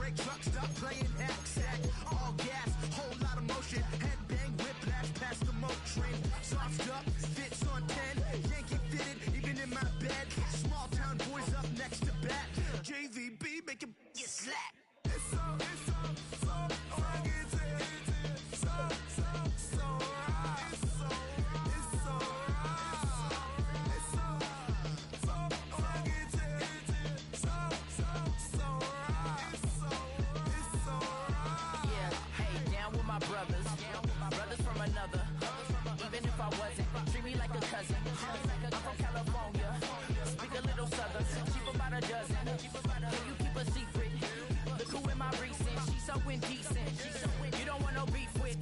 brake truck, stop playing hack-sack. All gas, whole lot of motion. Head bang, whiplash past the moat train. Sauced up, fits on 10. Yankee fitted, even in my bed. Small town boys up next to bat. JVB, make it get slapped. It's so rugged. So right. It's so right. It's so rugged. It's so right. Yeah, hey, down with my brothers. Brothers from another. Even if I wasn't, treat me like a cousin. I'm from California. Speak a little southern. Cheap about a dozen. Can you keep a secret? Look who in my recent. She's so indecent. You don't want no beef with.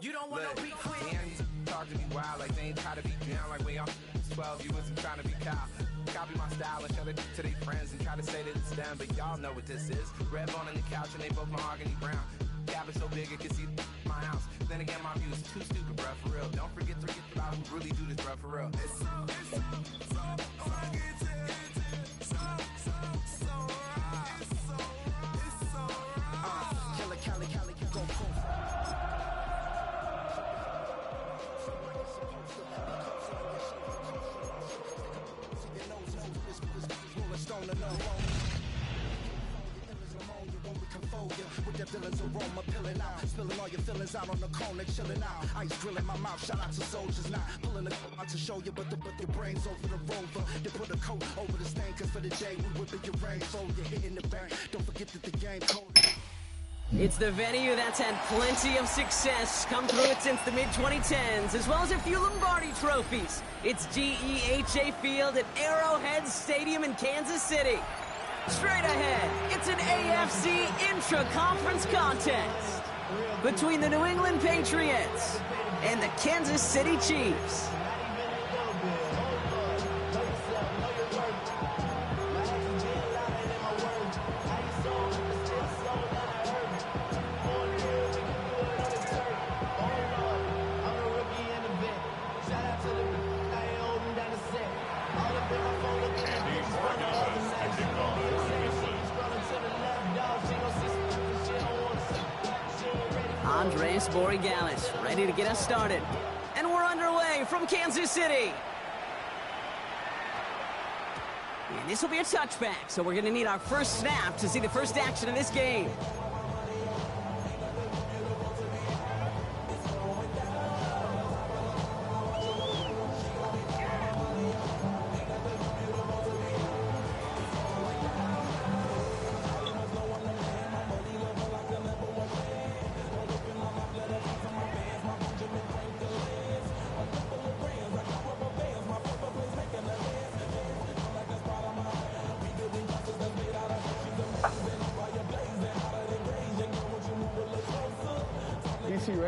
You don't want no beef with. Damn, talk to me wild like they ain't try to be down like when y'all 12. You wasn't trying to be Kyle. Copy my style and show it to their friends and try to say that it's them, but y'all know what this is. Red bone on the couch and they both mahogany brown. Gap is so big it can see my house. Then again, my view is too stupid, bruh, for real. Don't forget about who really do this, bruh, for real. It's so rugged. So right. It's so right. Killer Cali, go full. With their villains aroma pilling out, spilling all your feelings out on the cone, they chilling out. Ice drilling my mouth, shout out to soldiers now. Pulling the out to show you, but your brains over the rover. They put a coat over the stain, cause for the day we whipping your rainbow. You're hitting the bank, don't forget that the game cold. It's the venue that's had plenty of success, come through it since the mid-2010s, as well as a few Lombardi trophies. It's GEHA Field at Arrowhead Stadium in Kansas City. Straight ahead, it's an AFC intra-conference contest between the New England Patriots and the Kansas City Chiefs. Andres Borigalis ready to get us started. And we're underway from Kansas City. And this will be a touchback, so we're going to need our first snap to see the first action of this game.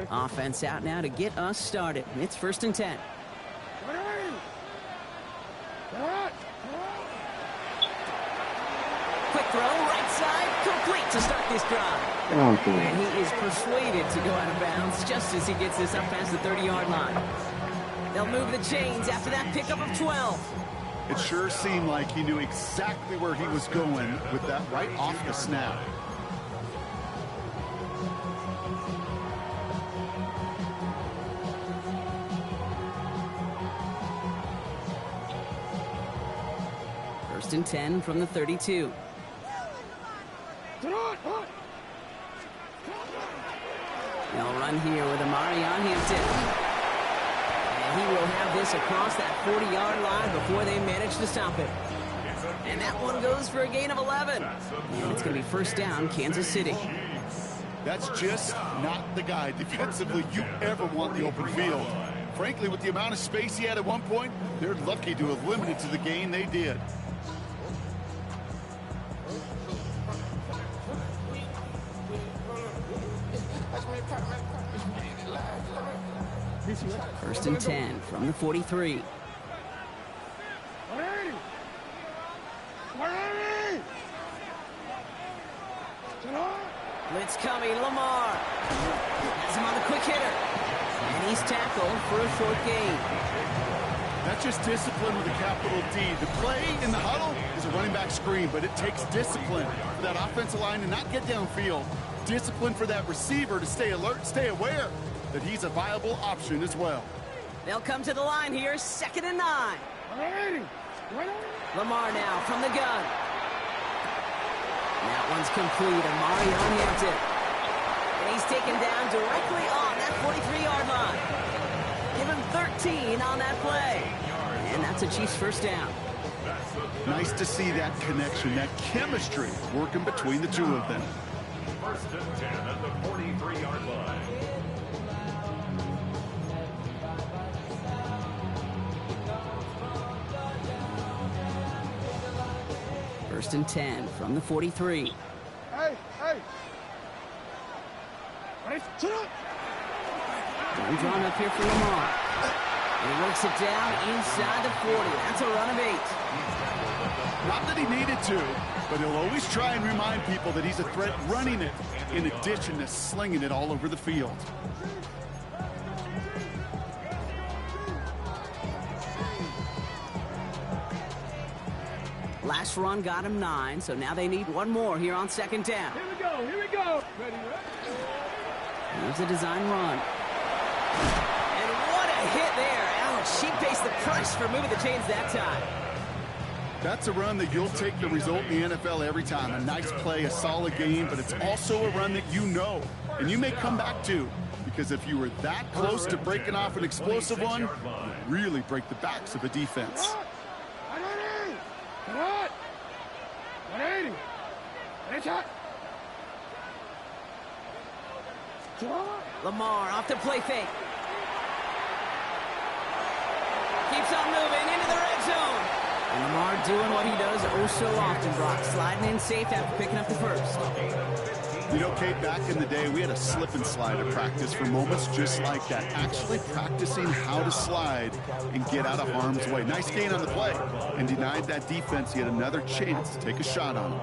Offense out now to get us started. It's 1st and 10. Quick throw, right side, complete to start this drive. And he is persuaded to go out of bounds just as he gets this up past the 30-yard line. They'll move the chains after that pickup of 12. It sure seemed like he knew exactly where he was going with that right off the snap. First and 10 from the 32. They'll run here with Amari on Hampton. And he will have this across that 40-yard line before they manage to stop it. And that one goes for a gain of 11. And it's going to be first down, Kansas City. That's just not the guy defensively you ever want in the open field. Frankly, with the amount of space he had at one point, they're lucky to have limited to the gain they did. First and 10 from the 43. Blitz coming, Lamar. Has him on the quick hitter. And he's tackled for a short gain. That's just discipline with a capital D. The play in the huddle is a running back screen, but it takes discipline for that offensive line to not get downfield. Discipline for that receiver to stay alert, stay aware that he's a viable option as well. They'll come to the line here, 2nd and 9. Lamar now from the gun. And that one's complete. Amari on Hampton. And he's taken down directly on that 43-yard line. Give him 13 on that play. And that's a Chiefs first down. Nice to see that connection, that chemistry working between the two of them. 1st and 10 at the 43-yard line. First and 10 from the 43. Hey! One drawn up here for Lamar. And he works it down inside the 40. That's a run of 8. Not that he needed to, but he'll always try and remind people that he's a threat running it in addition to slinging it all over the field. Last run got him 9, so now they need one more here on 2nd down. Here we go. Ready? Here's a design run. And what a hit there. Ouch, she faced the price for moving the chains that time. That's a run that you'll take the result in the NFL every time. A nice play, a solid game, but it's also a run that you know and you may come back to, because if you were that close to breaking off an explosive one, you really break the backs of a defense. 180. Lamar off the play fake. Keeps on moving into the red zone. And Lamar doing what he does oh so often, Brock. Sliding in safe after picking up the first. You know, Kate, back in the day, we had a slip and slide at practice for moments just like that. Actually practicing how to slide and get out of harm's way. Nice gain on the play. And denied that defense yet another chance to take a shot on him.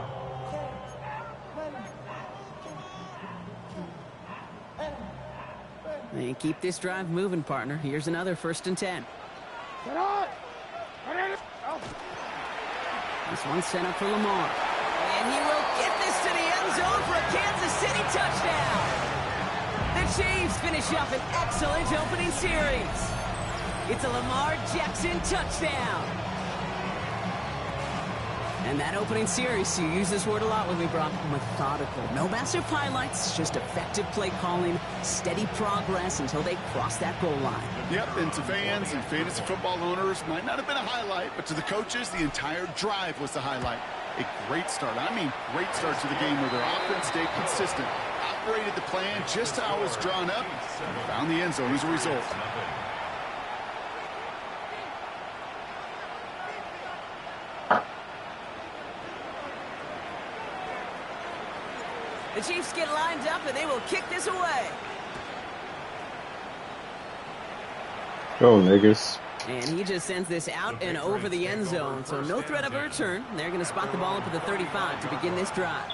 And keep this drive moving, partner. Here's another 1st and 10. This one's set up for Lamar. And he will get this to the end zone for a Kansas City touchdown. The Chiefs finish up an excellent opening series. It's a Lamar Jackson touchdown. And that opening series, you use this word a lot with me, Brock, methodical. No massive highlights, just effective play calling, steady progress until they cross that goal line. Yep, and to fans and fantasy football owners, might not have been a highlight, but to the coaches, the entire drive was the highlight. A great start. I mean, great start to the game where their offense stayed consistent, operated the plan just how it was drawn up, and found the end zone as a result. The Chiefs get lined up, and they will kick this away. Go, niggas. And he just sends this out and over the end zone, so no threat of a return. They're going to spot the ball up at the 35 to begin this drive.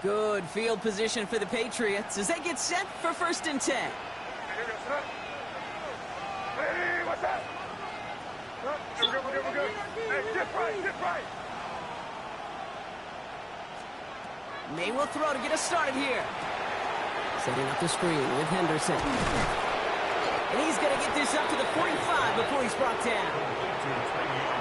Good field position for the Patriots as they get set for 1st and 10. Hey, what's that? We're good. Hey, get right. May will throw to get us started here. Setting up the screen with Henderson. And he's going to get this up to the 45 before he's brought down.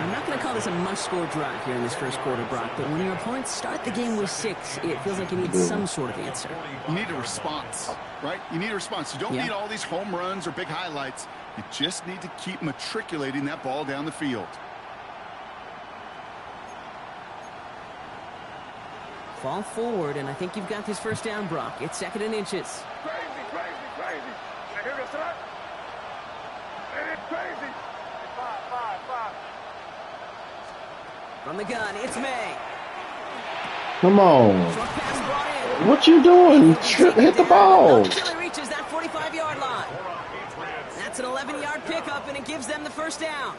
I'm not going to call this a must-score drive here in this first quarter, Brock, but when your opponents start the game with 6, it feels like you need some sort of answer. You need a response, right? You need a response. You don't need all these home runs or big highlights. You just need to keep matriculating that ball down the field. Fall forward, and I think you've got this first down, Brock. It's 2nd and inches. Crazy. Now, here we go, start. And it's crazy. 5. From the gun, it's May. Come on. Short pass brought in. What you doing? Hit the ball. Until he reaches that 45-yard line. That's an 11-yard pickup, and it gives them the first down.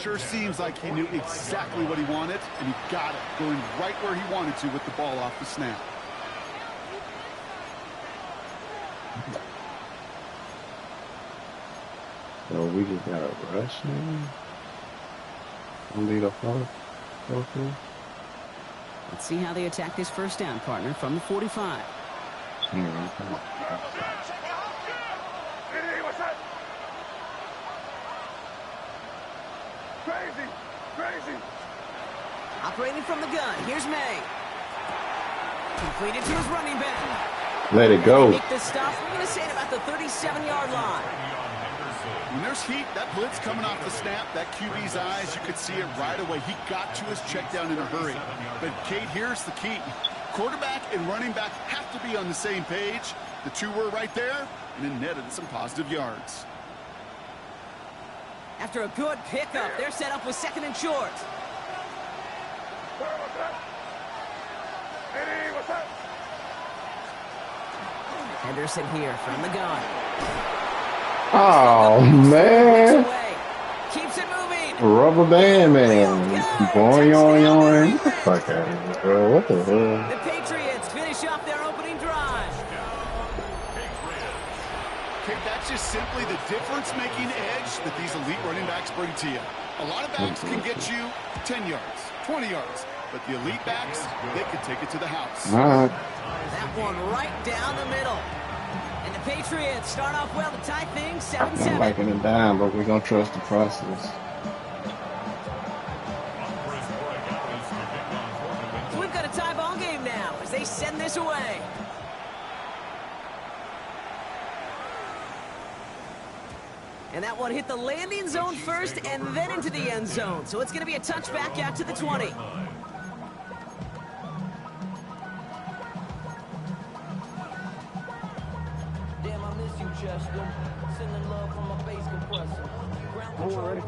Sure seems like he knew exactly what he wanted, and he got it, going right where he wanted to with the ball off the snap. So we just got a rush now. Gonna be the first. Okay. Let's see how they attack this first down, partner, from the 45. Hey, what's that? Crazy, crazy. Operating from the gun, here's May. Completed to his running back. Let it go. Make this stop, we're going to say it about the 37-yard line. When there's heat, that blitz coming off the snap, that QB's eyes, you could see it right away. He got to his check down in a hurry. But, Kate, here's the key. Quarterback and running back have to be on the same page. The two were right there, and it netted some positive yards. After a good pickup, they're set up with 2nd and short. What's that? Hey, what's that? Henderson here from the gun. Oh, man. Keeps it moving. Rubber band, man. Boing, yoing, yoing. Fuck out of here, bro. What the hell? The Patriots finish off their opening drive. Okay, that's just simply the difference-making edge that these elite running backs bring to you. A lot of backs can get you 10 yards, 20 yards, but the elite backs, they can take it to the house. All right. That one right down the middle. And the Patriots start off well to tie things 7-7. I'm liking it down, but we're going to trust the process. So we've got a tie ball game now as they send this away. And that one hit the landing zone first and then into the end zone. So it's going to be a touchback out to the 20.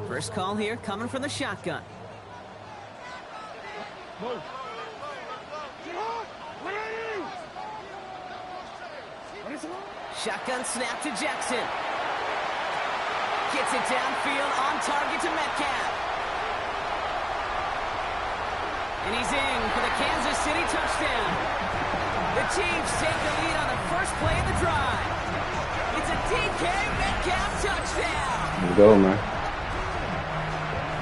First call here coming from the shotgun. Shotgun snap to Jackson. Gets it downfield on target to Metcalf. And he's in for the Kansas City touchdown. The Chiefs take the lead on the first play of the drive. It's a DK Metcalf touchdown. Let's go, man.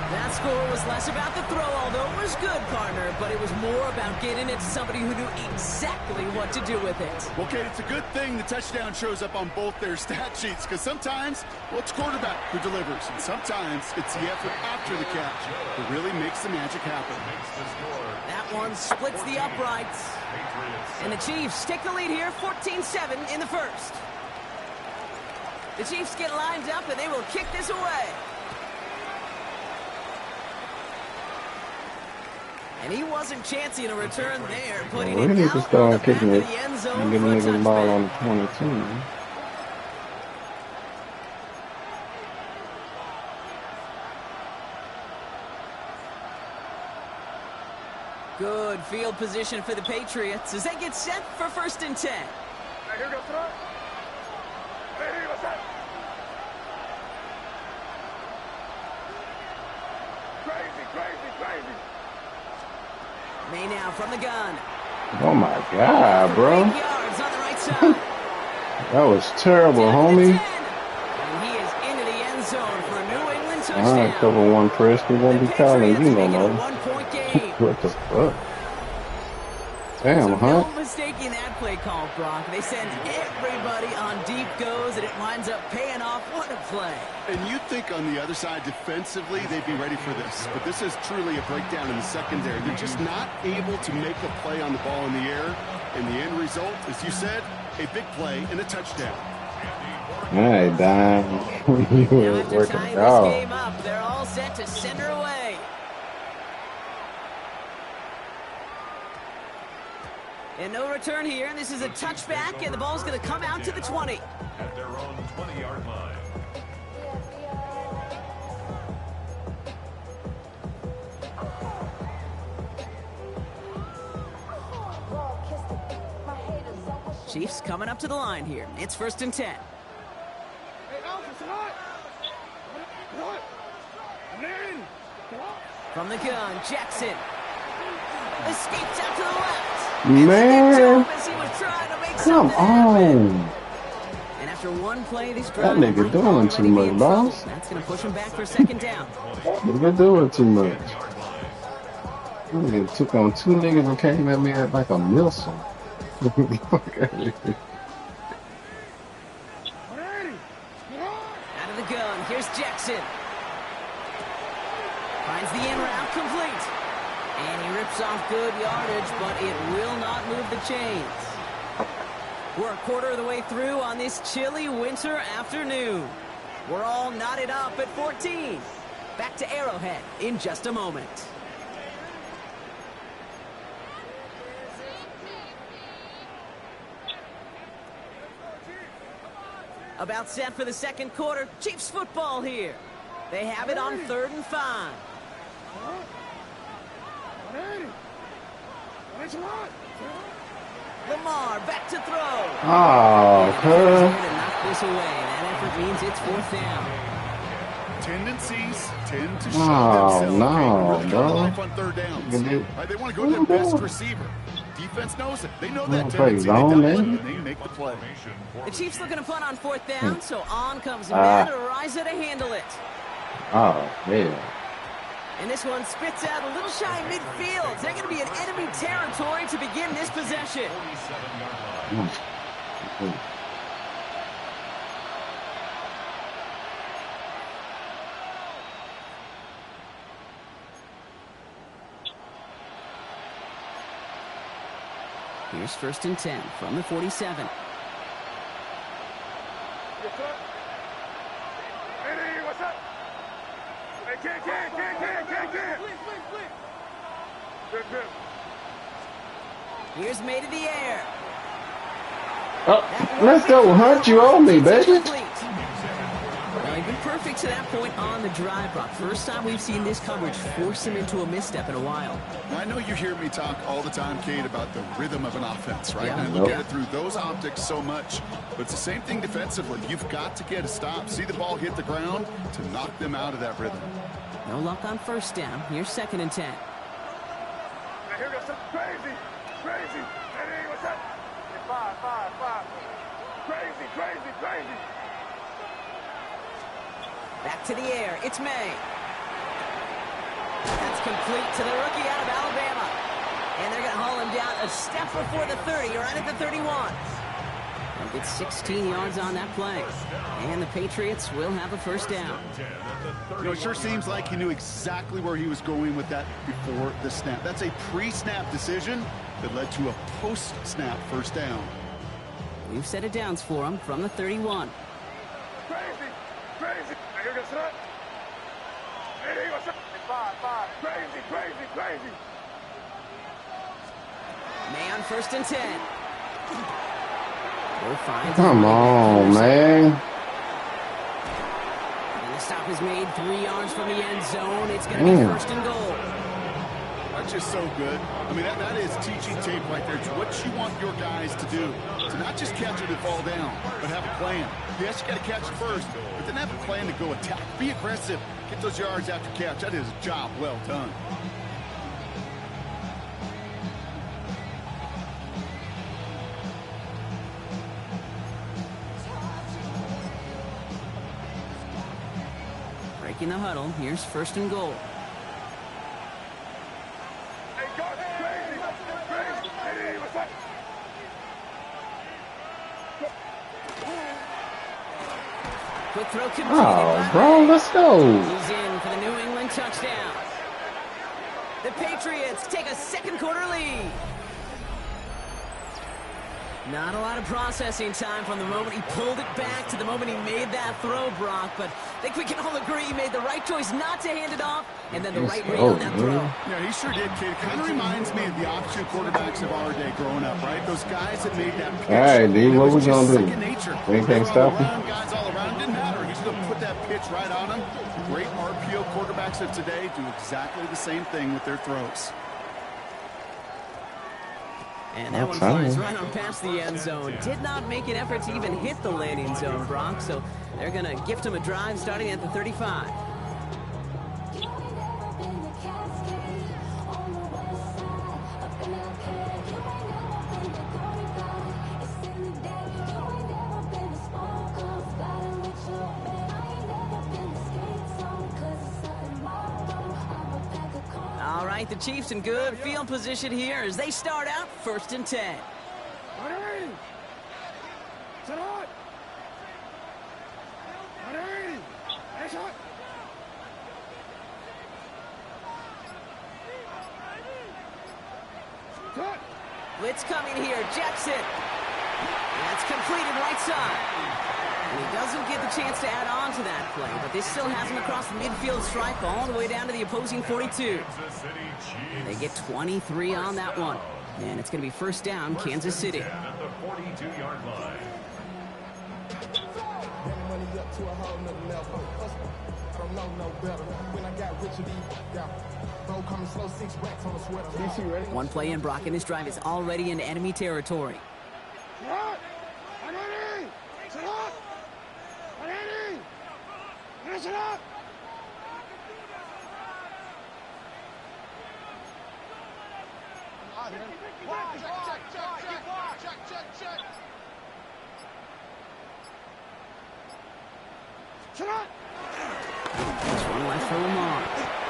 That score was less about the throw, although it was good, partner, but it was more about getting it to somebody who knew exactly what to do with it. Okay, it's a good thing the touchdown shows up on both their stat sheets, because sometimes, well, it's quarterback who delivers, and sometimes it's the effort after the catch that really makes the magic happen. That one splits the uprights. And the Chiefs take the lead here, 14-7 in the first. The Chiefs get lined up, and they will kick this away. And he wasn't chancing a return there, putting We it need to out on the start back kicking of it the end and zone getting for a niggas the ball touchback. on the 22, man. Good field position for the Patriots as they get set for 1st and 10. Hey, here goes that. Hey, what's that? Crazy, crazy, crazy. May now from the gun. Oh, my God, bro. 8 yards on the right side. That was terrible, Down to the homie. 10. And he is into the end zone for a New England All right, touchdown. cover one press. We won't The be calling Patriots you no make it a more. one-point game. What the fuck? Damn, So huh? no mistaking that play call, Brock. They send everybody on deep goes, and it winds up paying off. What a play. And you'd think on the other side defensively they'd be ready for this, but this is truly a breakdown in the secondary. They're just not able to make a play on the ball in the air, and the end result, as you said, a big play and a touchdown. All right, Don. You Now were after working tying it this out. game up, they're all set to send her away. And no return here, and this is a touchback, and the ball's going to come out to the 20. At their own 20-yard line. Chiefs coming up to the line here. It's 1st and 10. Hey, Alpha, tonight. From the gun, Jackson escapes out to the left. Man, As he was trying to make come something happen. on. And after one play, this That drive nigga doing too much, boss. That's going to push him back for second down. That nigga doing too much. That nigga took on 2 niggas and came at me like a missile. Out of the gun, here's Jackson. Finds the in route complete. And he rips off good yardage, but it will not move the chains. We're a quarter of the way through on this chilly winter afternoon. We're all knotted up at 14. Back to Arrowhead in just a moment. About set for the second quarter. Chiefs football here. They have it on 3rd and 5. Lamar back to throw. Oh, Knock this away. That effort means it's 4th down. Tendencies tend to show oh, themselves. no, Really bro. life on 3rd downs. Right, they want to go to their best receiver. Defense knows it. They know that play tendency. zone, They man. they make the play. The Chiefs looking to punt on 4th down, so on comes Matt Ariza to handle it. Oh, man. And this one spits out a little shy midfield. They're going to be in enemy territory to begin this possession. Here's 1st and 10 from the 47. Hey, what's up? Hey, can't. Good. Here's made in the air. Oh, let's go, Hunt. You owe me, baby. Well, they've been perfect to that point on the drive, Brock. First time we've seen this coverage force him into a misstep in a while. Now, I know you hear me talk all the time, Kate, about the rhythm of an offense, right? Yeah. And I look at it through those optics so much. But it's the same thing defensively. You've got to get a stop, see the ball hit the ground to knock them out of that rhythm. No luck on 1st down. Here's 2nd and 10. Now, here goes something crazy. Hey, what's up? Hey, 5. Crazy. Back to the air. It's May. That's complete to the rookie out of Alabama. And they're going to haul him down a step before the 30, right at the 31. They'll get 16 yards on that play. And the Patriots will have a 1st down. You know, it sure seems like he knew exactly where he was going with that before the snap. That's a pre-snap decision that led to a post-snap 1st down. We've set it downs for him from the 31. Crazy. Now, here goes something. Hey, what's up? Hey, 5. Crazy. May on 1st and 10. Will find Come on, man. And the stop is made 3 yards from the end zone. It's going to be 1st and goal. That's just so good. I mean, that is teaching tape right there. It's what you want your guys to do. To not just catch it and fall down, but have a plan. Yes, you got to catch it first, but then have a plan to go attack. Be aggressive. Get those yards after catch. That is a job well done. Breaking the huddle. Here's 1st and goal. Hey, go crazy. Hey, what's up? Quick throw completed. Oh, bro, let's go. He's in for the New England touchdown. The Patriots take a second quarter lead. Not a lot of processing time from the moment he pulled it back to the moment he made that throw, Brock. But I think we can all agree he made the right choice not to hand it off, and then the right read on that throw. Yeah, he sure did, kid. Kind of reminds me of the option quarterbacks of our day growing up, right? Those guys that made that pitch. All right, D, what we gonna do? They can't stop him. Guys all around, didn't matter. He's going to put that pitch right on him. Great RPO quarterbacks of today do exactly the same thing with their throws. And that one flies right on past the end zone. Did not make an effort to even hit the landing zone, Brock. So they're going to gift him a drive starting at the 35. All right, the Chiefs in good field position here as they start out 1st and 10. Blitz coming here, Jackson. That's completed right side. And he doesn't get the chance to add on to that play, but this still has him across the midfield stripe all the way down to the opposing 42. They get 23 on that one. And it's going to be 1st down, Kansas City. At the 42-yard line. One play in, Brock, and his drive is already into enemy territory. There's one left for Lamar.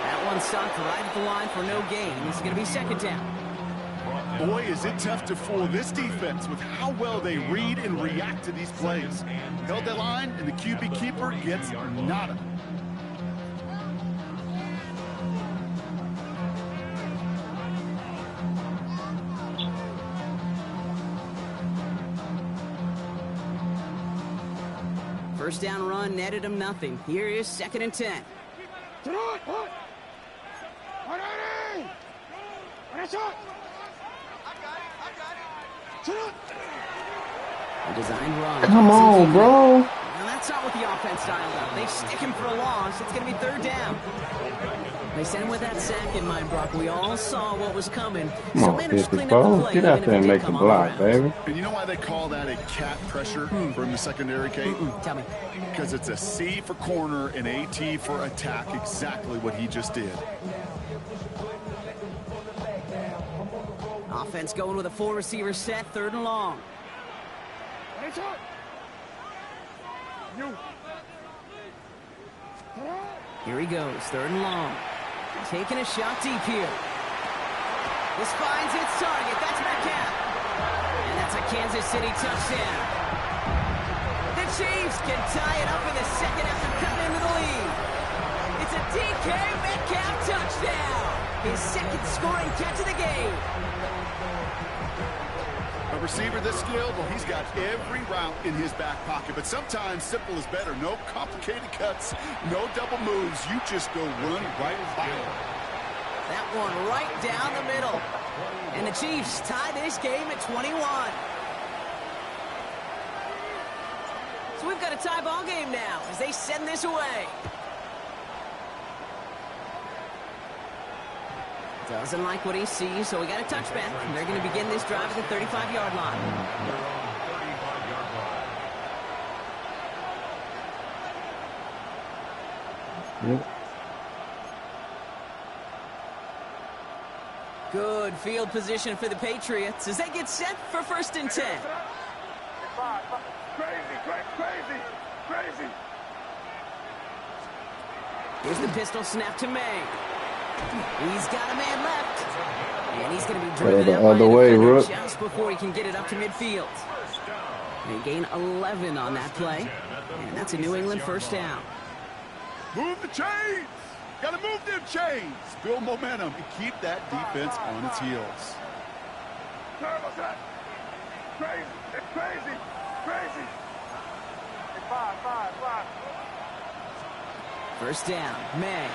That one stopped right at the line for no gain. This is going to be 2nd down. Boy, is it tough to fool this defense with how well they read and react to these plays. Held that line, and the QB keeper gets nada. First down run netted him nothing. Here is 2nd and 10. A designed run. Come on, bro. Now that's not what the offense styled up. They stick him for a loss. It's going to be 3rd down. They sent him with that sack in mind, Brock. We all saw what was coming. Come on, 54. Get out there and make the block, baby. And you know why they call that a cat pressure from the secondary, Kate? Tell me. Because it's a C for corner and a T for attack, exactly what he just did. Offense going with a 4-receiver set, 3rd and long. Here he goes, 3rd and long. Taking a shot deep here. This finds its target. That's Metcalf. And that's a Kansas City touchdown. The Chiefs can tie it up in the 2nd after cutting into the lead. It's a DK Metcalf touchdown. His 2nd scoring catch of the game. A receiver this skilled, well, he's got every route in his back pocket. But sometimes simple is better. No complicated cuts, no double moves. You just go run right by him. That one right down the middle. And the Chiefs tie this game at 21. So we've got a tie ball game now as they send this away. Doesn't like what he sees, so we got a touchback. And they're going to begin this drive at the 35-yard line. Yep. Good field position for the Patriots as they get set for 1st and 10. Crazy. Here's the pistol snap to May. He's got a man left. And he's going to be driven out by a defender just before he can get it up to midfield. They gain 11 on that play. And that's a New England 1st down. Move the chains. Got to move them chains. Build momentum and keep that defense on its heels. Crazy. Five. 1st down, May.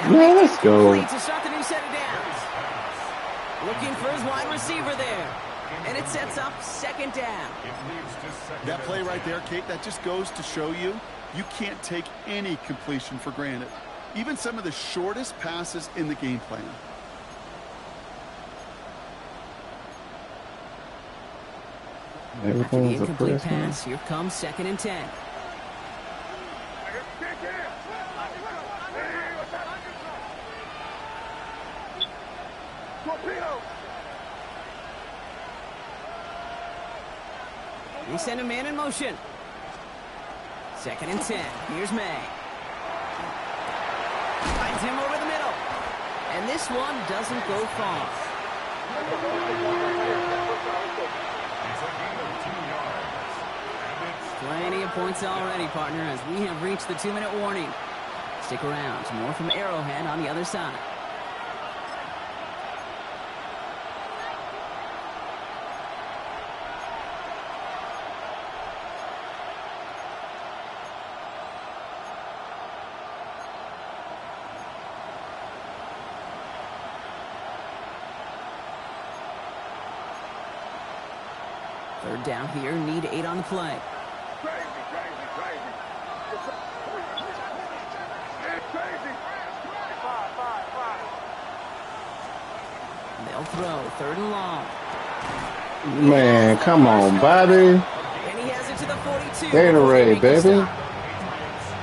Yeah, let's go. To start the new set of downs. Looking for his wide receiver there. And it sets up 2nd down. That play right there, Kate, that just goes to show you can't take any completion for granted. Even some of the shortest passes in the game plan. After the incomplete pass, here comes 2nd and 10. They send a man in motion. 2nd and 10. Here's May. Finds him over the middle. And this one doesn't go far. Plenty of points already, partner, as we have reached the 2-minute warning. Stick around. More from Arrowhead on the other side. Third down here, need 8 on the play. Crazy. It's crazy. Five. They'll throw 3rd and long. Man, come on, Bobby. And he has it to the 42. Gatorade, baby.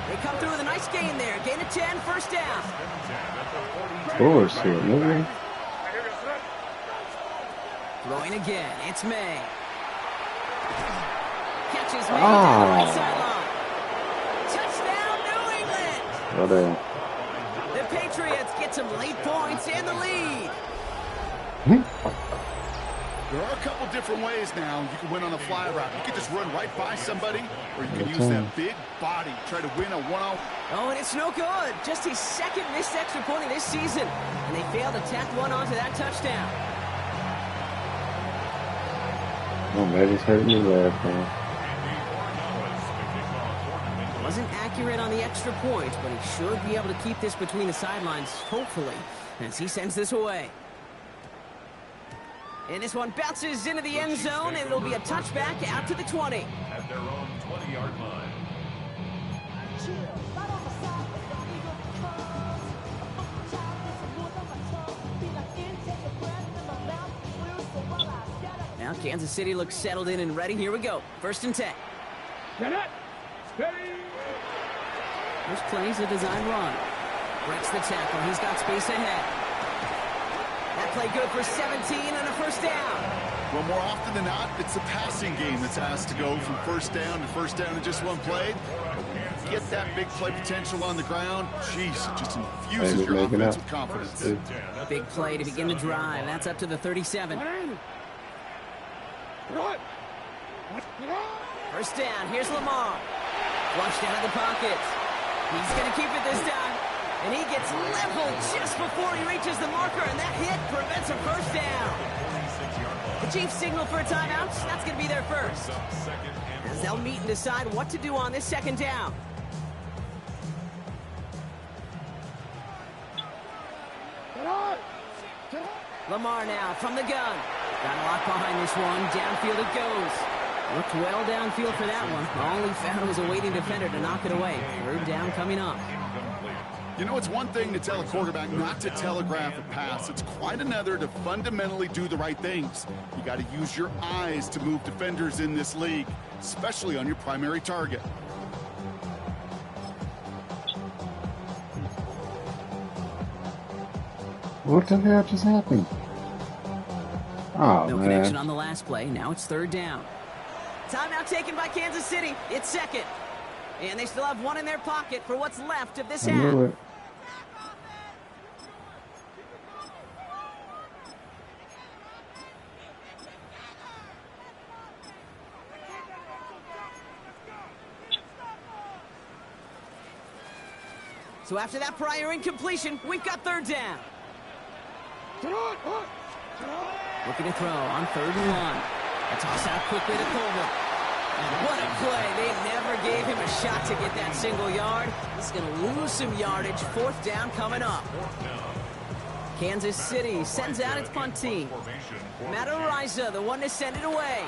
They come through with a nice gain there. Gain of 10, 1st down. Bullshit, nigga. Throwing again. It's May. Catches May down the right sideline. Touchdown, New England. Well, then. The Patriots get some late points and the lead. There are a couple different ways now you can win on a fly route. You can just run right by somebody, or you can use that big body, try to win a one-on. Oh, and it's no good. Just his 2nd missed extra point of this season. And they failed to tack one onto that touchdown. Oh, man, just hurt me last time. Wasn't accurate on the extra point, but he should be able to keep this between the sidelines, hopefully, as he sends this away. And this one bounces into the end zone, and it'll be a touchback out to the 20. At their own 20-yard line. Now Kansas City looks settled in and ready. Here we go. 1st and 10. This play's a design run. Breaks the tackle. He's got space ahead. That play good for 17 and a 1st down. Well, more often than not, it's a passing game that's asked to go from 1st down to 1st down in just one play. Get that big play potential on the ground. Jeez, it just infuses your offense with confidence. Big play to begin the drive. That's up to the 37. 1st down. Here's Lamar. Flushed out of the pocket. He's going to keep it this time. And he gets leveled just before he reaches the marker, and that hit prevents a 1st down. The Chiefs signal for a timeout. That's going to be their first. As they'll meet and decide what to do on this 2nd down. Lamar now from the gun. Got a lock behind this one. Downfield it goes. Looked well downfield for that one. All he found was a waiting defender to knock it away. 3rd down coming up. You know, it's one thing to tell a quarterback not to telegraph a pass. It's quite another to fundamentally do the right things. You got to use your eyes to move defenders in this league, especially on your primary target. What the hell just happened? Oh, no man. connection on the last play. Now it's 3rd down. Timeout taken by Kansas City. It's 2nd. And they still have one in their pocket for what's left of this I half. knew it. So after that prior incompletion, we've got 3rd down. Looking to throw on 3rd and 1. A toss out quickly to Colvin. And what a play. They never gave him a shot to get that single yard. He's going to lose some yardage. 4th down coming up. Kansas City sends out its punt team. Matt Ariza, the one to send it away.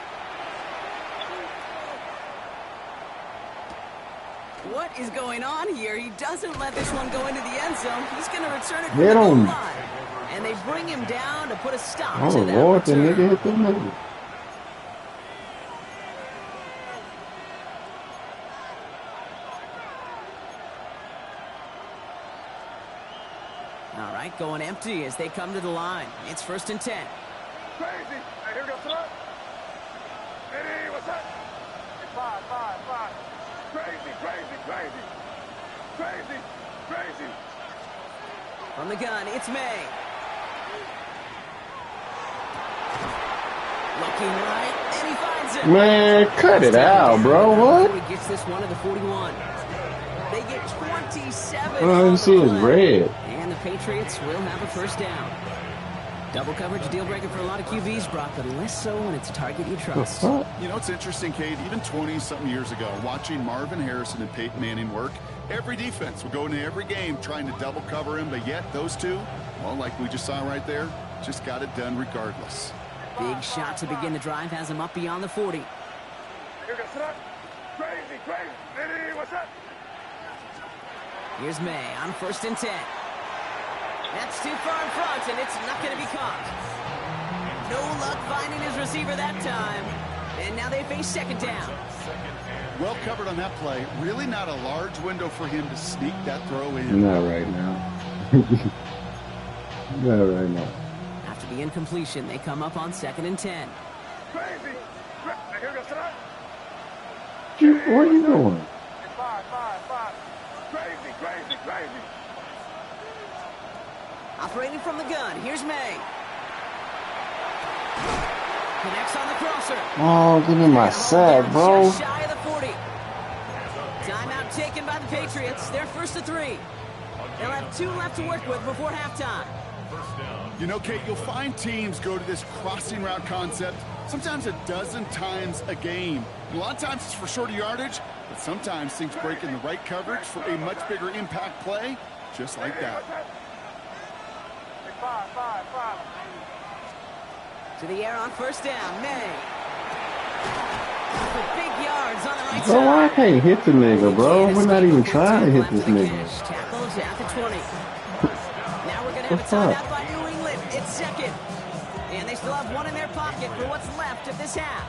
What is going on here? He doesn't let this one go into the end zone. He's going to return it to the goal line. And they bring him down to put a stop to that Lord, the return. nigga hit the nigga. All right, going empty as they come to the line. It's 1st and 10. Crazy. Here we go, throw. Eddie, what's that? Five. Crazy. From the gun, it's May. Looking right, and he finds it. Man, cut it out, bro. What? He gets this one to the 41. They get 27. All I see is red. And the Patriots will have a first down. Double coverage, a deal breaker for a lot of QBs, Brock, but less so when it's a target you trust. You know, it's interesting, Kate, even 20-something years ago, watching Marvin Harrison and Peyton Manning work, every defense would go into every game trying to double cover him, but yet those two, well, like we just saw right there, just got it done regardless. Big shot to begin the drive has him up beyond the 40. Crazy. What's up? Here's May on 1st and 10. That's too far in front, and it's not going to be caught. No luck finding his receiver that time. And now they face second down. Well covered on that play. Really not a large window for him to sneak that throw in. Not right now. Not right now. After the incompletion, they come up on 2nd and 10. Crazy. Where are you going? Five. Crazy. Operating from the gun, here's May. Connects on the crosser. Oh, give me my sack, bro. Just shy of the 40. Timeout taken by the Patriots. They're 1st and 3. They'll have 2 left to work with before halftime. You know, Kate, you'll find teams go to this crossing route concept sometimes a dozen times a game. A lot of times it's for shorter yardage, but sometimes things break in the right coverage for a much bigger impact play, just like that. Five. To the air on 1st down, May. For big yards on the right Bro, side. I can't hit the nigga, bro. We're not even trying to hit this nigga. Tackles at the 20. Now we're going to have a What's up? timeout by New England. It's 2nd. And they still have 1 in their pocket for what's left of this half.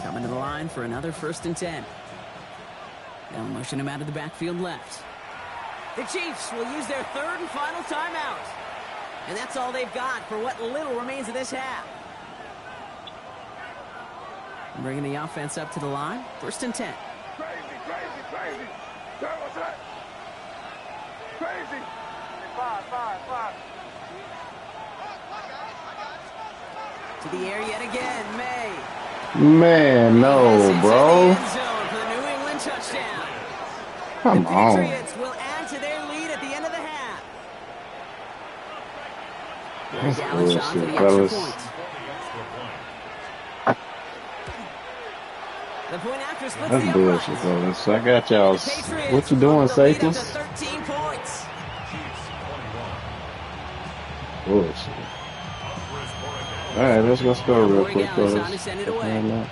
Coming to the line for another 1st and 10. They'll motion him out of the backfield left. The Chiefs will use their 3rd and final timeout. And that's all they've got for what little remains of this half. Bringing the offense up to the line. 1st and 10. Crazy. What's that? Crazy. Five. To the air yet again, May. Man, no, bro. End zone for the New England touchdown. Come The on. Patriots will add to their lead at the end of the half. That's Dallas on for bullshit, the extra fellas. point. The point after splits That's the bullshit, uprights. fellas. I got y'all. The Patriots What you doing, bump the lead up to safeties? 13 points. Bullshit. All right, let's go real quick, Dallas on to fellas. send it away.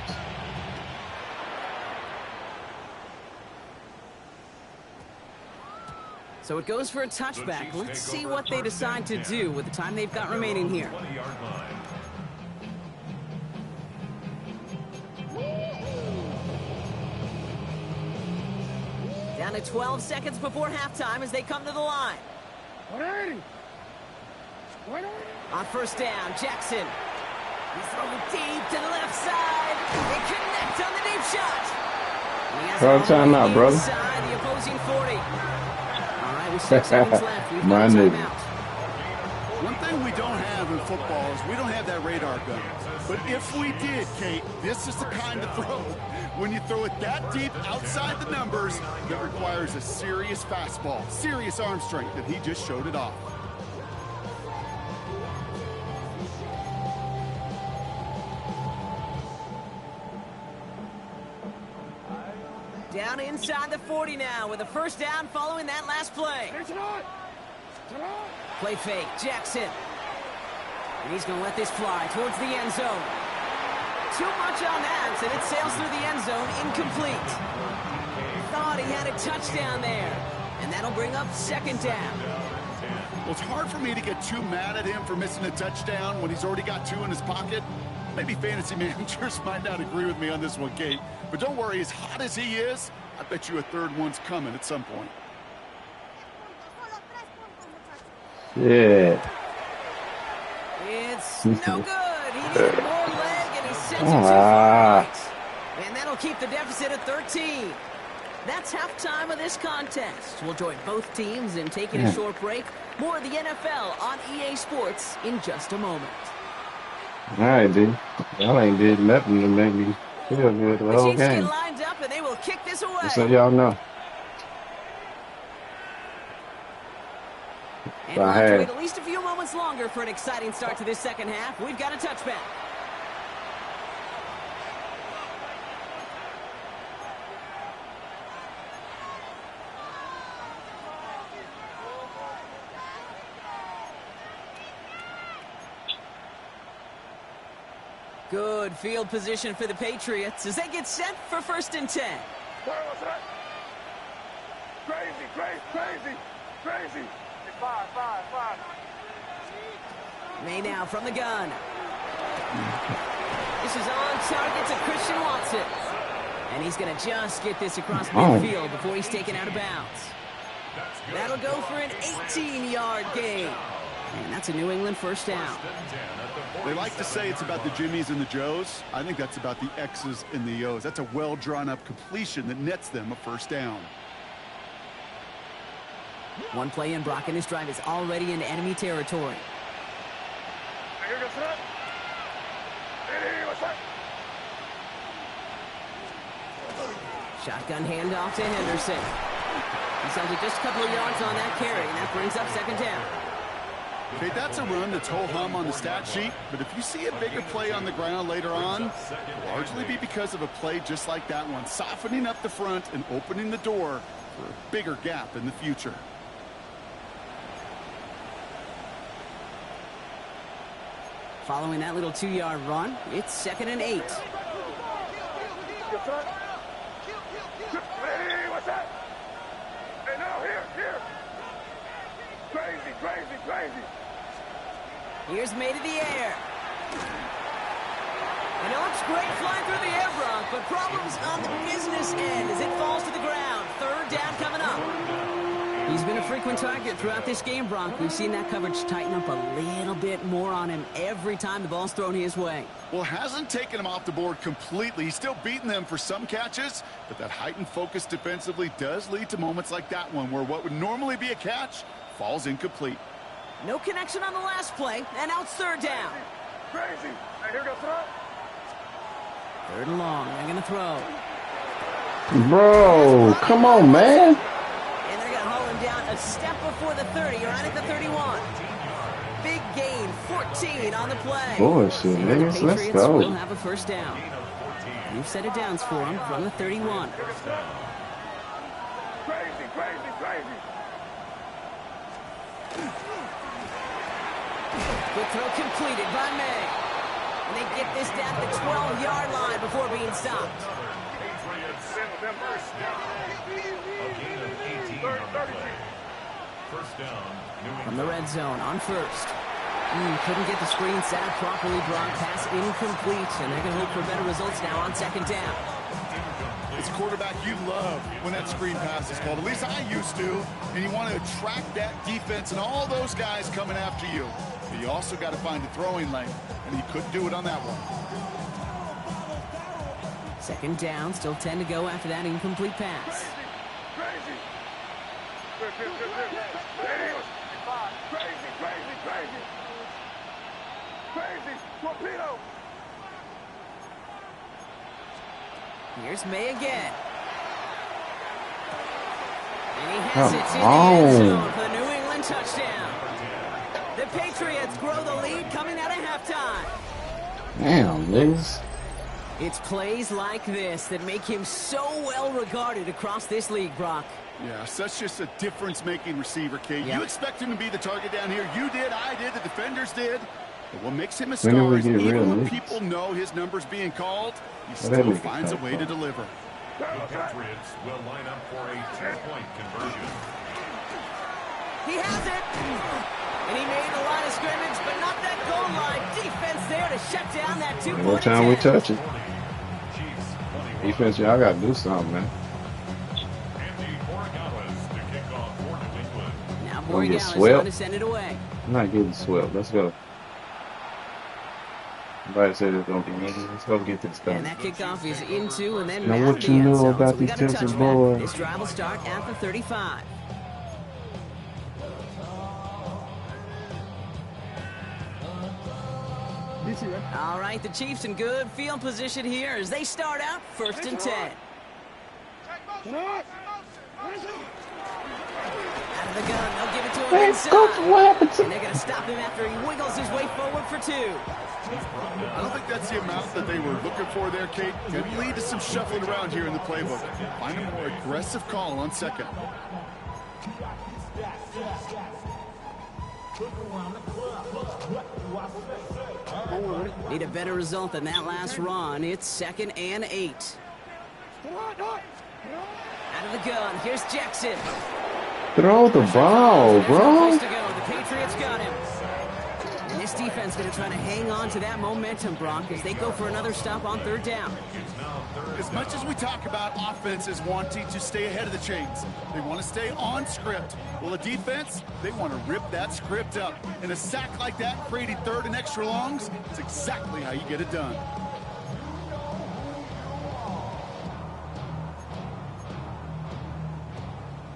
So it goes for a touchback. Let's see what they decide to do with the time they've got remaining here. Down to 12 seconds before halftime as they come to the line. 180. On 1st down, Jackson. He's throwing deep to the left side. They connect on the deep shot. And he has Call it all time the way out, brother. inside the opposing 40. All right, with 6 seconds left, we've My got a nigga. timeout. One thing we don't have in football is we don't have that radar gun. But if we did, Kate, this is the kind of throw when you throw it that deep outside the numbers that requires a serious fastball, serious arm strength, and he just showed it off. Down inside the 40 now with a 1st down following that last play. Play fake, Jackson. And he's going to let this fly towards the end zone. Too much on that, and it sails through the end zone, incomplete. Thought he had a touchdown there. And that'll bring up 2nd down. Well, it's hard for me to get too mad at him for missing a touchdown when he's already got 2 in his pocket. Maybe fantasy managers might not agree with me on this one, Kate. But don't worry, as hot as he is, I bet you a 3rd one's coming at some point. Yeah. It's no good. He needed more leg, and he sends it too far right. And that'll keep the deficit at 13. That's halftime of this contest. We'll join both teams in taking a short break. More of the NFL on EA Sports in just a moment. All right, dude. Y'all ain't did nothing to make me feel good the whole Chiefs game. get lined up, and they will kick this away. Just so y'all know. And we'll have to wait at least a few moments longer for an exciting start to this second half. We've got a touchback. Good field position for the Patriots as they get set for 1st and 10. What's that? Crazy. 5. May now from the gun. This is on target to Christian Watson. And he's going to just get this across midfield before he's taken out of bounds. That'll go for an 18-yard gain. And that's a New England 1st down. They like to say it's about the Jimmies and the Joes. I think that's about the X's and the O's. That's a well-drawn-up completion that nets them a 1st down. One play in, Brock, and this drive is already into enemy territory. Shotgun handoff to Henderson. He sends it just a couple of yards on that carry, and that brings up 2nd down. Okay, that's a run that's ho-hum on the stat sheet, but if you see a bigger play on the ground later on, it'll largely be because of a play just like that one, softening up the front and opening the door for a bigger gap in the future. Following that little 2-yard run, it's 2nd and 8. What's that? Hey, no, here. Crazy. Here's May to the air. And it looks great flying through the air, Brock, but problems on the business end as it falls to the ground. 3rd down coming up. He's been a frequent target throughout this game, Brock. We've seen that coverage tighten up a little bit more on him every time the ball's thrown his way. Well, hasn't taken him off the board completely. He's still beating them for some catches, but that heightened focus defensively does lead to moments like that one where what would normally be a catch falls incomplete. No connection on the last play, and now it's 3rd down. Crazy. Hey, here goes throw. 3rd and long. They're going to throw. Bro, come on, man. And they're going to haul him down a step before the 30, or right at the 31. Big gain, 14 on the play. Bullshit, niggas. Let's go. Will have a 1st down. New set of downs for him from the 31. Crazy. Good throw completed by May. And they get this down to the 12-yard line before being stopped. From the red zone on 1st. Couldn't get the screen set up properly, Brock. Pass incomplete, and they're going to hope for better results now on 2nd down. As a quarterback, you love when that screen pass is called. At least I used to. And you want to attract that defense and all those guys coming after you. But you also got to find a throwing lane, and he couldn't do it on that one. 2nd down, still 10 to go after that incomplete pass. Crazy. Torpedo. Here's May again. And he has it in the end zone for the New England touchdown. The Patriots grow the lead coming out of halftime. Damn, niggas. It's plays like this that make him so well regarded across this league, Brock. Yeah, such just a difference-making receiver, Kate. Yep. You expect him to be the target down here. You did, I did, the defenders did. But what makes him a star is even when people know his number's being called, he still finds a way to deliver. The Patriots will line up for a 2-point conversion. He has it. And he made the line of scrimmage, but not that goal line. Defense there to shut down that 2-point Every time we attempt. touch it. Defense, y'all got to do something, man. Now Don't get Borregales swept. on to send it away. I'm not getting swept. Let's go. Somebody said it's going to be easy. Let's go get this And done. that kickoff is into and then Now, out what of you the end know zone. about So we these got a Texas touchback. boys? This drive will start at the 35. All right, the Chiefs in good field position here as they start out 1st and 10. Out of the gun, they'll give it to him Hey, Coach, inside. what happened to And they're going to stop him after he wiggles his way forward for 2. I don't think that's the amount that they were looking for there, Kate. Could lead to some shuffling around here in the playbook. Find a more aggressive call on 2nd. Need a better result than that last run. It's 2nd and 8. Out of the gun, here's Jackson. throw the ball, There's no bro? place to go. The Patriots got him. And this defense going to try to hang on to that momentum, Brock, as they go for another stop on 3rd down. As much as we talk about offenses wanting to stay ahead of the chains, they want to stay on script. Well, the defense, they want to rip that script up. And a sack like that, creating 3rd and extra longs, is exactly how you get it done.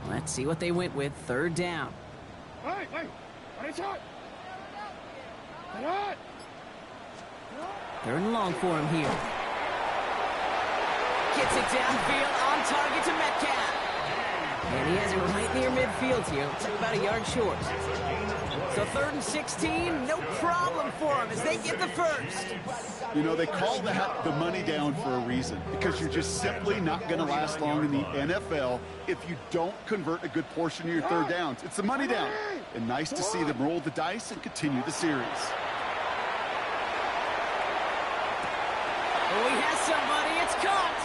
Let's see what they went with. 3rd down. 3rd and long for him here. Gets it downfield, on target to Metcalf. And he has it right near midfield here. Looks like about a yard short. So 3rd and 16, no problem for him as they get the first. You know, they call that the money down for a reason, because you're just simply not going to last long in the NFL if you don't convert a good portion of your 3rd downs. It's the money down. And nice to see them roll the dice and continue the series. Oh, he has somebody. It's caught.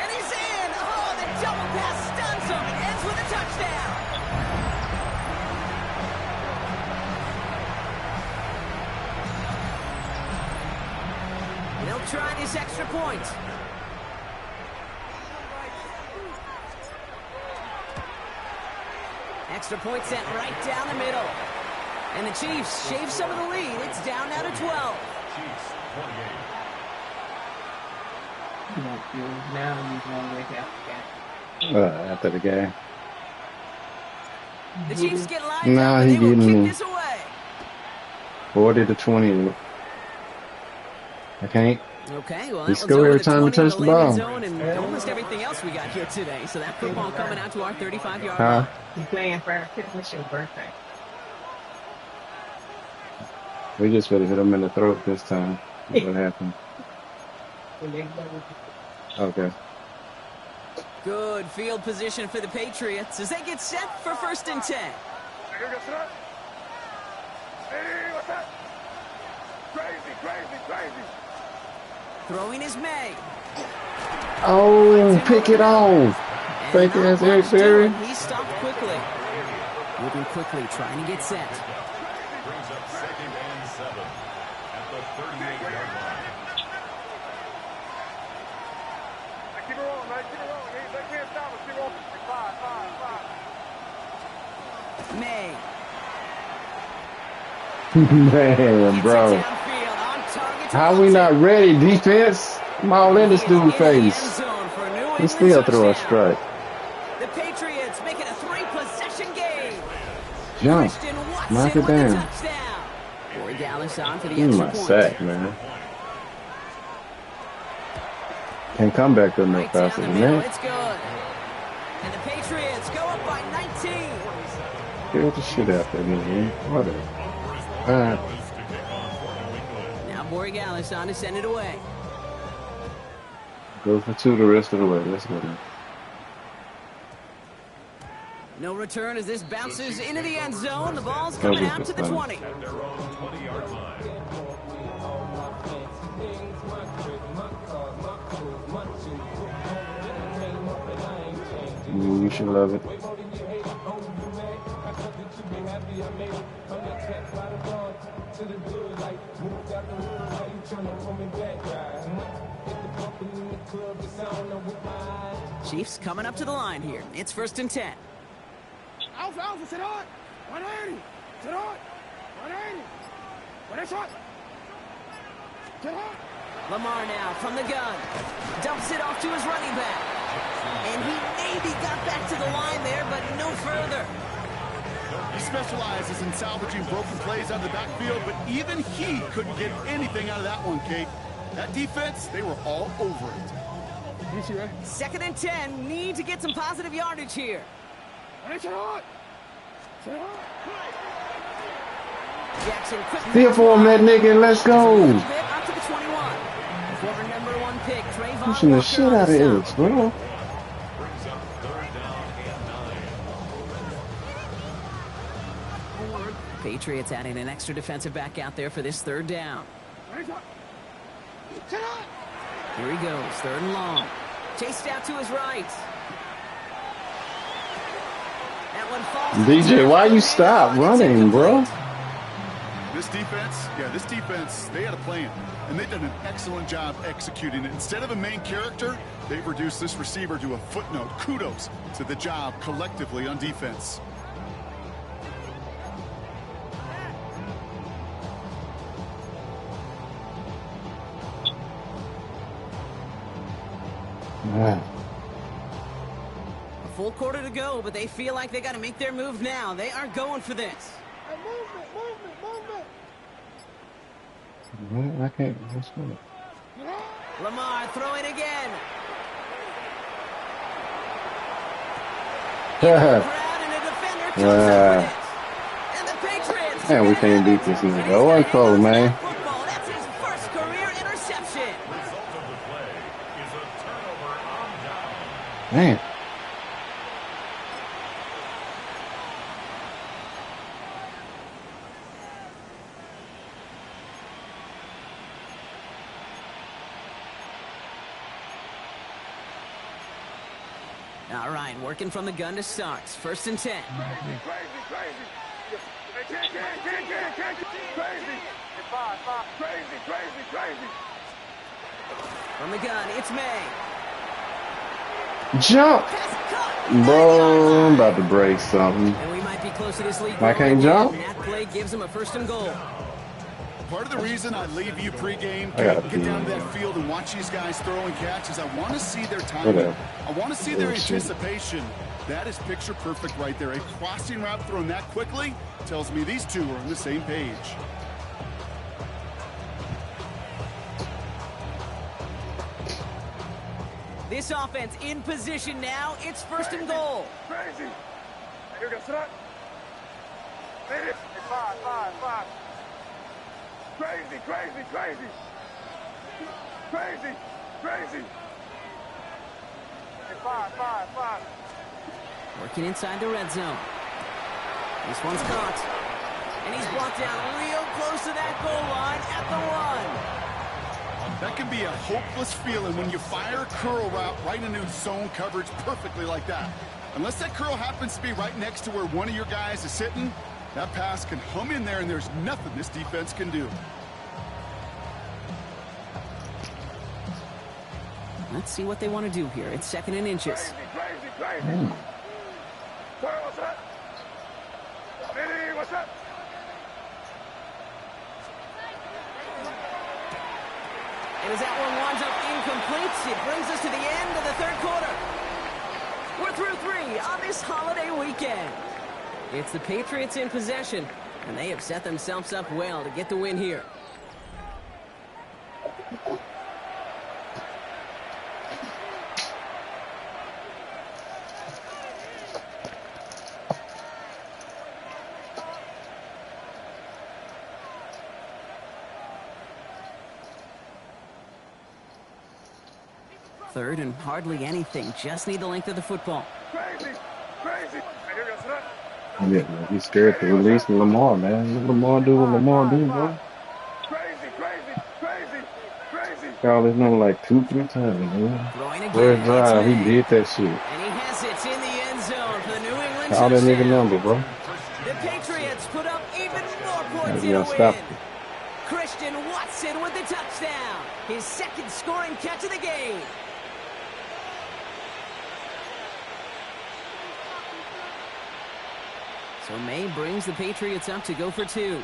And he's in. Oh, the double pass stuns him. It ends with a touchdown. They'll try this extra point. Extra point sent right down the middle. And the Chiefs shave some of the lead. It's down now to 12. After the game. The Chiefs get lined Nah, up and he they will getting kick me. this away. 40-20. I can't. Okay, well, We that score one's over every the time we 20 in touch the the ball. landing zone and almost everything else we got here today. So that football coming out to our 35-yard Huh? line. You playing for it's your birthday. We just better hit him in the throat this time. What happened? Okay. Good field position for the Patriots as they get set for 1st and 10. Hey, what's that? Crazy. Throwing is May. Oh, pick it off. And Fake not ass Eric much doing. Berry. He stopped quickly. Moving quickly, trying to get set. Brings up 2nd and 7 at the 38-yard line. Keep it rolling, man. Keep it rolling. They can't stop us. Keep rolling. 5. May. Man, Gets bro. it downfield, on target to How we not Watson. ready? Defense? I'm all in this He is dude's in the end face. zone for a New He England still throw a touchdown. strike. The Patriots make it a 3-possession game. Jump. Christian Watson Knock it with the down. touchdown. Borregales on for the Give me extra my point. sack, man. Can't come back there no Right down faster the than middle, that. it's good. And the Patriots go up by 19. Get the shit out there, man. Whatever. All right. Now Borregales on to send it away. Go for 2 the rest of the way. Let's go then. No return as this bounces into the end zone. The ball's coming was out the to the fun. 20. At their own 20-yard line. You should love it. Chiefs coming up to the line here. It's 1st and 10. Alpha, sit on. 180. Sit on. 180. When it's hot. Sit on. Lamar now from the gun. Dumps it off to his running back. And he maybe got back to the line there, but no further. He specializes in salvaging broken plays out of the backfield, but even he couldn't get anything out of that one, Kate. That defense, they were all over it. 2nd and 10. Need to get some positive yardage here. Jackson quick. Still for him, that nigga. Let's go. Up to the 21. Former #1 pick, Trayvon Pushing the Walker shit on out of the Eric's, stop. bro. Brings up 3rd down and 9. Patriots adding an extra defensive back out there for this 3rd down. Here he goes, 3rd and long. Chased out to his right. That one falls. DJ, why you stop running, bro? This defense, they had a plan, and they've done an excellent job executing it. Instead of a main character, they've reduced this receiver to a footnote. Kudos to the job collectively on defense. Man. A full quarter to go, but they feel like they got to make their move now. They are going for this. I can't. Let's go. Lamar throwing again. Yeah. Crowd and a defender comes up with it. And the Patriots. Man, we can't beat this nigga. Oh, I call, man. Football. That's his first career interception. Result of the play is a turnover on down. Man. All right, working from the gun to start. 1st and 10. Crazy. Can't. Crazy. From the gun, it's May. Jump! Pass caught. Bro, I'm about to break something. And we might be close to this lead. I can't jump? That play gives him a 1st and goal. Part of the reason I leave you pregame, I gotta get down to pee. that field and watch these guys throw and catch, is I want to see their timing. Whatever. I want to see their Oh, shit. anticipation. That is picture perfect right there. A crossing route thrown that quickly tells me these two are on the same page. This offense in position now. It's 1st and goal. Crazy. Here goes it. Five. Crazy. Five. Working inside the red zone. This one's caught. And he's brought down real close to that goal line at the 1. That can be a hopeless feeling when you fire a curl route right into zone coverage perfectly like that. Unless that curl happens to be right next to where one of your guys is sitting, that pass can hum in there and there's nothing this defense can do. Let's see what they want to do here. It's 2nd and inches. Crazy. Sorry, what's up? Hey, what's up? And as that one winds up incomplete, it brings us to the end of the 3rd quarter. We're through 3 on this holiday weekend. It's the Patriots in possession, and they have set themselves up well to get the win here. Third and hardly anything. Just need the length of the football. Crazy. Here goes it. Yeah, man, he's scared to release Lamar, man. What Lamar do? What Lamar do, bro? Crazy. Call his number like 2-3 times, man. Throwing again. First drive, he It's May. did that shit. And he has it in the end zone for the New England Call that nigga touchdown. number, bro. The Patriots put up even more points You in a gotta stop win. it. Christian Watson with the touchdown. His 2nd scoring catch of the game. So May brings the Patriots up to go for 2.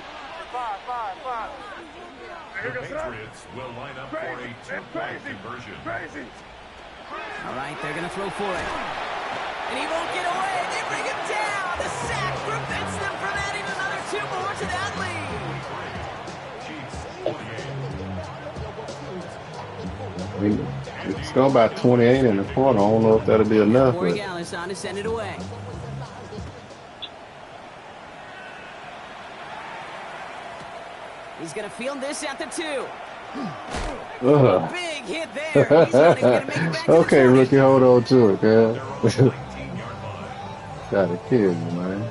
The Patriots will line up for a two-point conversion. All right, they're going to throw for it. And he won't get away. They bring him down. The sack prevents them from adding another 2 more to that lead. It's going about 28 in the quarter. I don't know if that'll be enough. Morgales on to send it away. He's going to field this at the 2. Big hit there. He's not even going to make it back Okay, to the 20. rookie, hold on to it, man. Gotta kill you, man.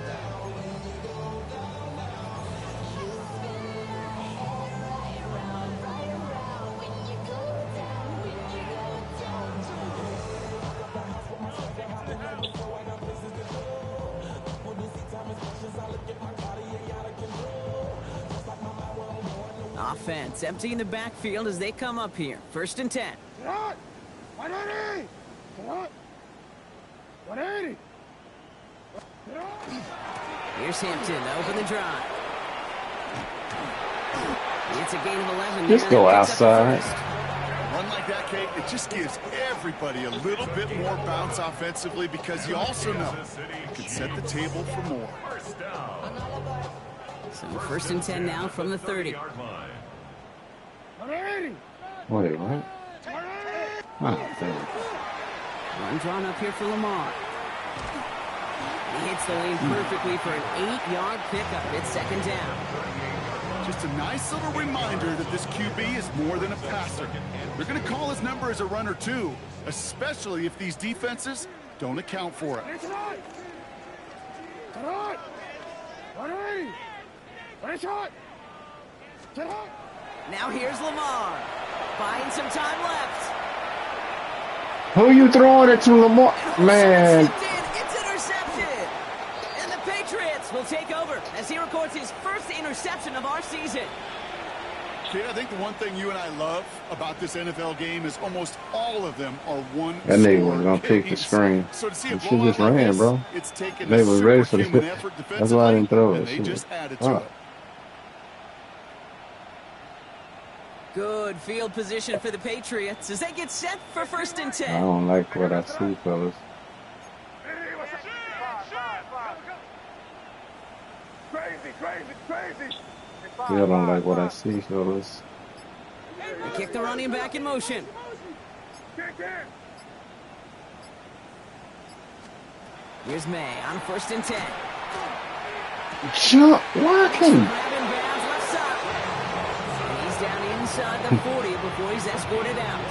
Offense emptying the backfield as they come up here. 1st and 10. 180! 180! Here's Hampton to open the drive. It's a gain of 11. Just go outside. Run like that, Kate, it just gives everybody a little bit more bounce offensively because you also know you can set the table for more. So 1st and 10 now from the 30. 180! Wait, what? Oh, damn. Run drawn up here for Lamar. He hits the lane perfectly for an 8-yard pickup. It's 2nd down. Just a nice little reminder that this QB is more than a passer. They're going to call his number as a runner too, especially if these defenses don't account for it. 180! Now here's Lamar. Buying some time left. Who you throwing it to, Lamar? Man. It's intercepted. And the Patriots will take over as he records his 1st interception of our season. Kid, I think the one thing you and I love about this NFL game is almost all of them are one. That nigga was gonna pick the screen. So to see a Shit blowout just like ran, this, bro. it's taken They a was ready for superhuman the. effort That's why I didn't throw defensively, it. and they just added to it. Good field position for the Patriots as they get set for 1st and 10. I don't like what I see, fellas. Still don't like what I see, fellas. They kick the running back in motion. Here's May on 1st and 10. Jump, walking. Grabbing bounds left side. And he's down inside the 40 before he's escorted out.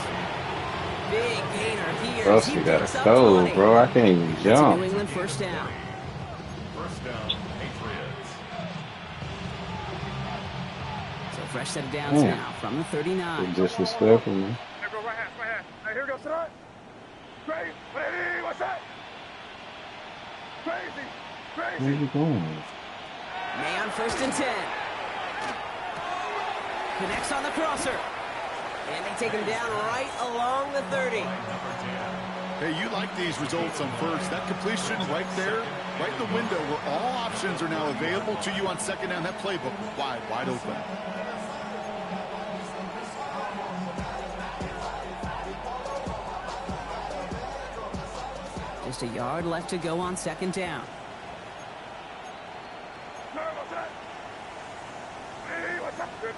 Big gainer here. Bro, you gotta go, bro. I can't even jump. New England 1st down. 1st down, Patriots. So fresh set of downs now from the 39. Disrespectful, man. Here go right hand. Hey, here we go, son. Crazy. Hey, what's that? Crazy. Where you going? May on 1st and 10. Connects on the crosser. And they take him down right along the 30. Hey, you like these results on 1st. That completion right there, right in the window where all options are now available to you on 2nd down. That playbook wide open. Just a yard left to go on 2nd down. Hey, what's up? Good.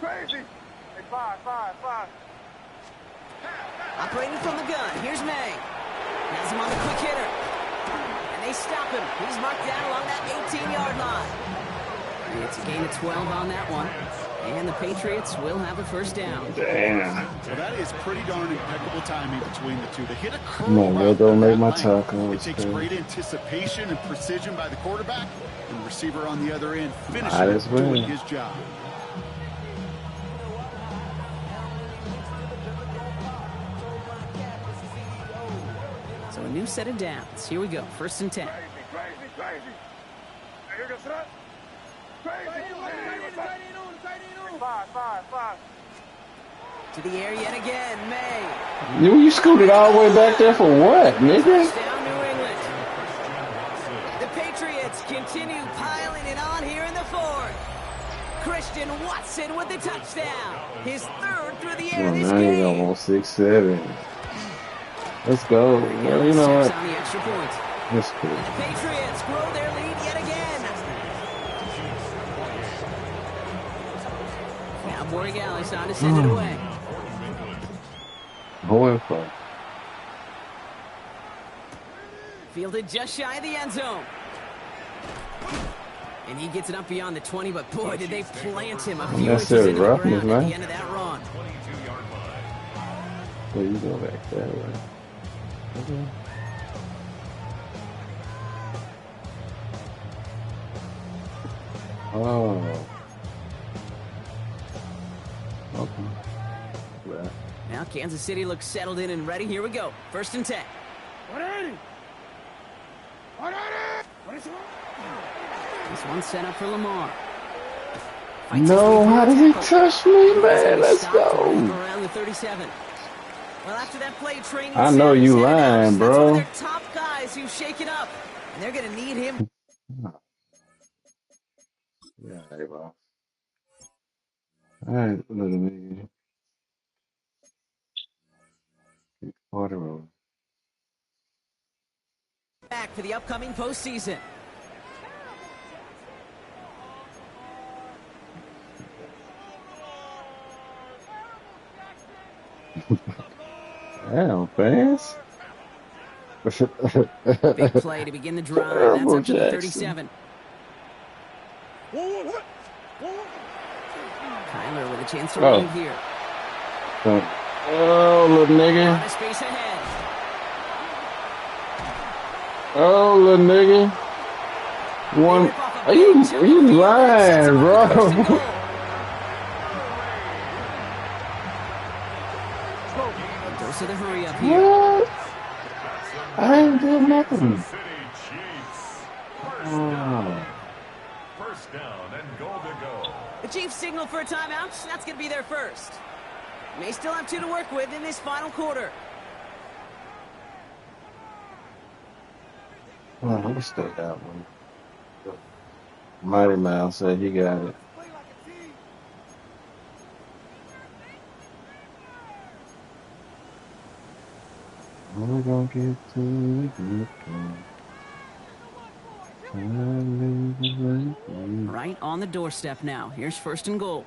Crazy. Hey, five. Operating from the gun. Here's May. Has him on the quick hitter. And they stop him. He's marked down along that 18-yard line. It's a gain of 12 on that one. And the Patriots will have a 1st down. Damn. Well, that is pretty darn impeccable timing between the two. They hit a curl. Come on, man, don't make my tackle. It takes great anticipation and precision by the quarterback, and the receiver on the other end Might as finishing well. doing his job. So a new set of downs. Here we go. 1st and 10. Crazy. Hey, here goes son. Crazy. Hey, what's up? Five. To the air yet again, May. You scooted all the way back there for what, nigga? Down New England. The Patriots continue piling it on here in the fourth. Christian Watson with the touchdown. His third through the air this Now game. you're almost 6-7. Let's go. Well, you know what? On the extra point. That's cool. Patriots grow their lead yet again. Now Borregales on to send it away. 0-5. Fielded just shy of the end zone. And he gets it up beyond the 20, but boy, did they plant him a few inches into the ground at the end of that run. So you go back that way. Okay. Oh. Okay. Yeah. Now Kansas City looks settled in and ready. Here we go. 1st and 10. This one's set up for Lamar. No, how did he touch me, man? Let's go. Around the 37. Well, after that play, training I know you lying, bro. That's one of their top guys who's shaken up, and they're going to need him. Yeah, hey, bro. All right, little nigga. Keep water rolling. Back for the upcoming postseason. Damn, fans. Big play to begin the drive. That's up to the 37. Kyler with a chance to run here. Oh, little nigga. Space ahead. Oh, little nigga. One. Are you lying, bro? Goes to the hurry up here. What? I ain't doing nothing. Oh. First down and goal to go. The Chiefs signal for a timeout. That's going to be their first. May still have 2 to work with in this final quarter. Oh, let me start that one. Mighty Mouse said he got it. We're gonna get to the good. Right on the doorstep now. Here's 1st and goal.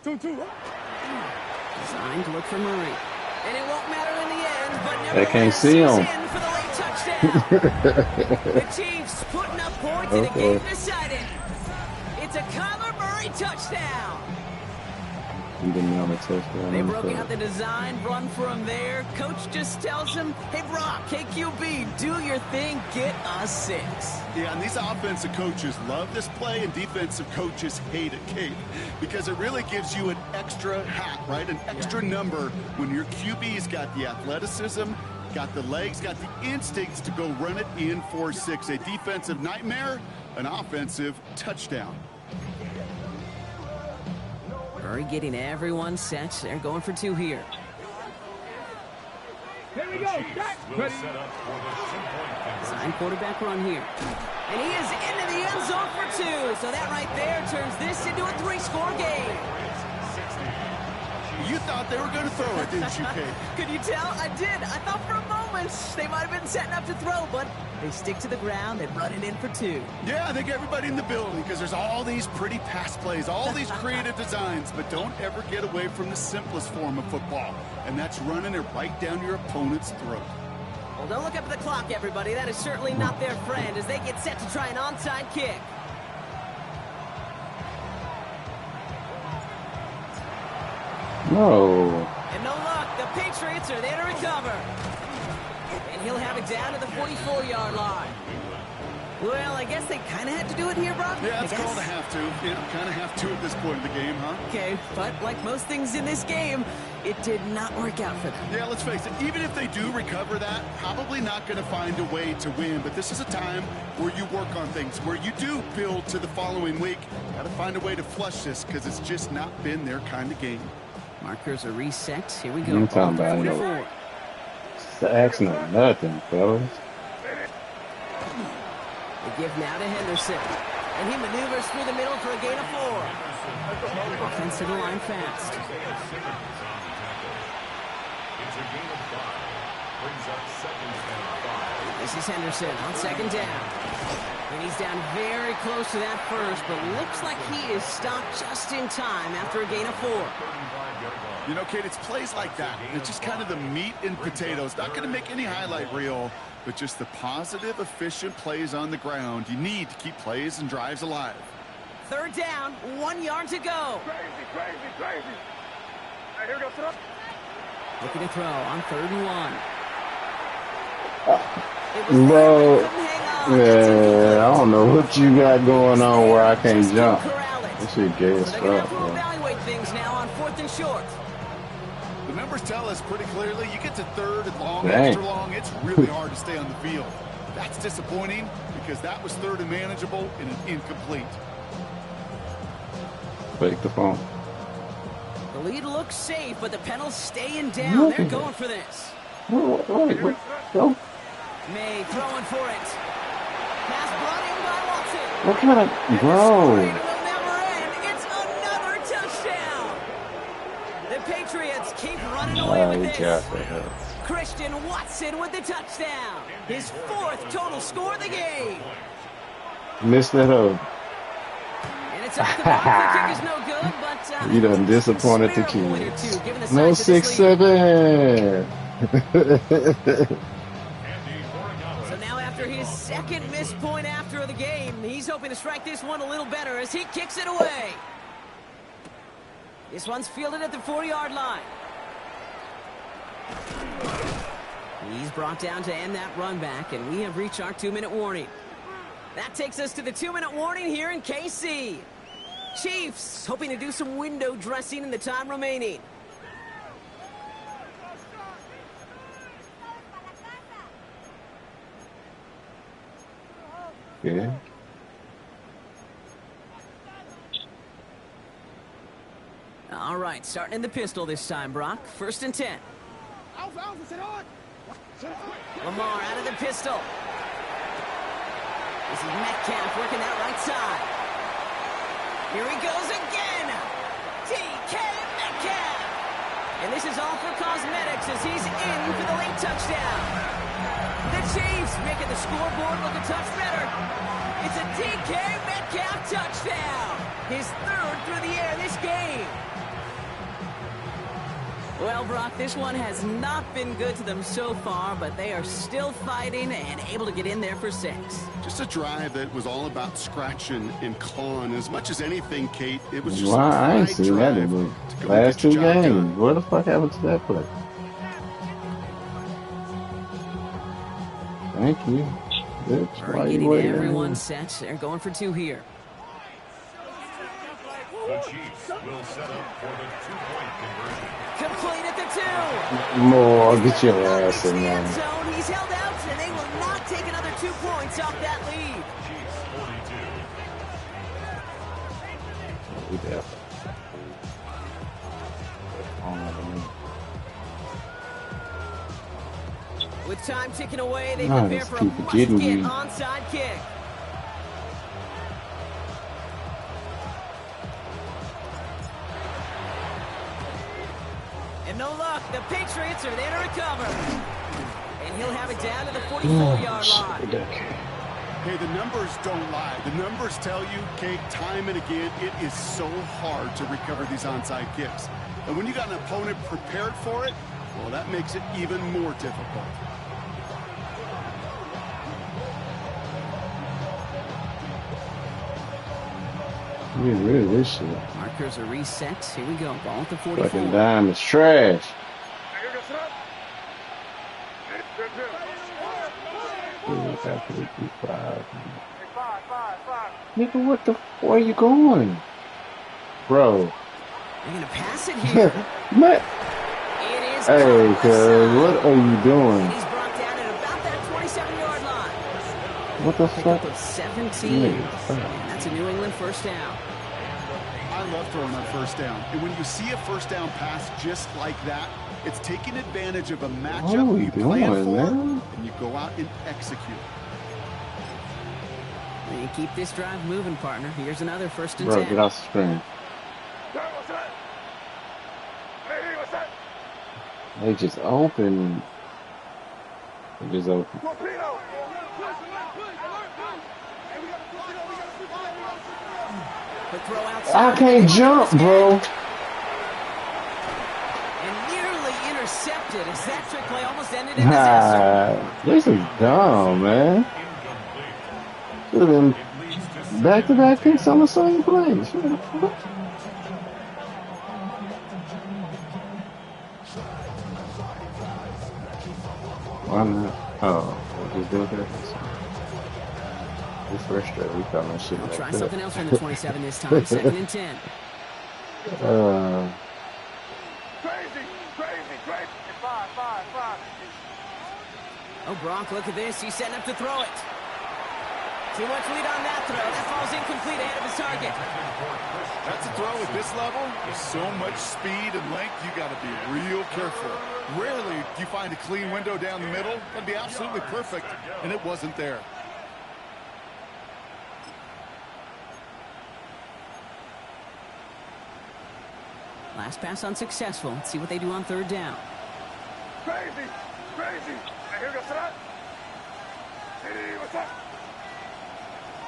Designed to look for Murray. And it won't matter in the end, but they can't see him. For the late touchdown. The Chiefs putting up points in a game decided. It's a Kyler Murray touchdown. They broke out the design run for him there. Coach just tells him, hey, Brock, KQB, do your thing, get us 6. Yeah, and these offensive coaches love this play, and defensive coaches hate it, Kate, because it really gives you an extra hat, right? An extra number when your QB's got the athleticism, got the legs, got the instincts to go run it in for 6. A defensive nightmare, an offensive touchdown. Murray getting everyone set. They're going for 2 here. Here we go. Design quarterback run here. And he is into the end zone for 2. So that right there turns this into a 3-score game. You thought they were going to throw it, didn't you, Kate? Could you tell? I did. I thought for a moment they might have been setting up to throw, but they stick to the ground and run it in for 2. Yeah, I think everybody in the building, because there's all these pretty pass plays, all these creative designs, but don't ever get away from the simplest form of football, and that's running it right down your opponent's throat. Well, don't look up at the clock, everybody. That is certainly not their friend as they get set to try an onside kick. No. And no luck. The Patriots are there to recover. And he'll have it down to the 44-yard line. Well, I guess they kind of had to do it here, Brock. Yeah, it's called a have to. You kind of have to at this point in the game, huh? Okay, but like most things in this game, It did not work out for them. Yeah, let's face it, even if they do recover that, probably not going to find a way to win. But this is a time where you work on things, where you do build to the following week. Got to find a way to flush this because it's just not been their kind of game. Markers are reset. Here we go. I'm talking about no sacks, no nothing, fellas. The give now to Henderson. And he maneuvers through the middle for a gain of 4. Offensive line fast. It's a gain of 5. Brings up 2nd and 5. This is Henderson on 2nd down. And he's down very close to that first, but looks like he is stopped just in time after a gain of 4. You know, Kate, it's plays like that. It's just kind of the meat and potatoes. Not going to make any highlight reel, but just the positive, efficient plays on the ground. You need to keep plays and drives alive. 3rd down, 1 yard to go. Crazy. Right, here we go, sit up. Looking to throw on 3rd and 1. Bro, yeah, I don't know what you got going on where I can't jump. This shit gay as So they're going to have fuck, to bro. evaluate things now on 4th and short. The numbers tell us pretty clearly, you get to 3rd and long, Dang. extra long, it's really hard to stay on the field. That's disappointing because that was 3rd and manageable and an incomplete. Fake the phone. The lead looks safe, but the Penals staying down. They're going for this. Wait, go. May throwing for it. Pass brought in by Watson. What kind of, bro? Scoring will never end. It's another touchdown. The Patriots keep running away with this. Christian Watson with the touchdown. His 4th total score of the game. Missed that up. And it's off the mark. The kick is no good, but You done disappointed the Sparrow point or two, kids. given the No size of this lead. 6-7. So now after his 2nd missed point after the game, he's hoping to strike this one a little better as he kicks it away. This one's fielded at the 4-yard line. He's brought down to end that run back, and we have reached our 2-minute warning. That takes us to the 2-minute warning here in KC. Chiefs hoping to do some window dressing in the time remaining. Yeah. All right, starting in the pistol this time, Brock. 1st and 10. Lamar out of the pistol. This is Metcalf working that right side. Here he goes again. DK Metcalf. And this is all for cosmetics as he's in for the late touchdown. The Chiefs making the scoreboard look a touch better. It's a DK Metcalf touchdown. His 3rd through the air this game. Well, Brock, this one has not been good to them so far, but they are still fighting and able to get in there for 6. Just a drive that was all about scratching and clawing. As much as anything, Kate, it was just Wow, I ain't a seen that drive in the to go last get 2 your job games. done. What the fuck happened to that play? Thank you. That's why Already you getting waiting. everyone set. They're going for 2 here. The Chiefs will set up for the 2-point conversion. Complete at the 2. More, get your ass Reach in the end there. zone. He's held out, and they will not take another 2 points off that lead. Chiefs 42. With time ticking away, they Nah, prepare just for a keep forgetting must-get you. onside kick. And no luck. The Patriots are there to recover. And he'll have it down to the 44-yard line. Hey, the numbers don't lie. The numbers tell you, Kate, time and again, it is so hard to recover these onside kicks. And when you got an opponent prepared for it, well, that makes it even more difficult. Get rid of this shit. Markers are reset. Here we go. Ball at the 44. Fucking dime is trash. Here we go, sit up. Good. After we beat 5. Hey, 5. Nigga, what the f*** are you going? Bro. They're going to pass it here. is Hey, caught cuz, what are you doing? and he's brought down at about that 27-yard line. What the Pickup fuck? of 17. Nigga, And that's a New England first down. I love throwing on first down. And when you see a first down pass just like that, it's taking advantage of a matchup What are you we plan doing, for, man? and you go out and execute. And you keep this drive moving, partner. Here's another first and Bro, 10. get off the screen. What's that? Hey, what's that? They just open. They just open. Torpedo! But throw outside. I can't jump, bro. And nearly intercepted as that trick play almost ended in disaster. This is dumb, man. Should have been back-to-back picks on the same play. Why not? Oh, we'll just do it there. This first straight, we call that shit We'll like try that. something else from the 27 this time. Second and 10. Crazy! Five. Oh, Brock, look at this. He's setting up to throw it. Too much lead on that throw. That falls incomplete ahead of his target. That's a throw at this level. There's so much speed and length, you got to be real careful. Rarely do you find a clean window down the middle. That'd be absolutely perfect, and it wasn't there. Last pass unsuccessful. Let's see what they do on third down. Crazy! I hear what's that? Hey, what's that?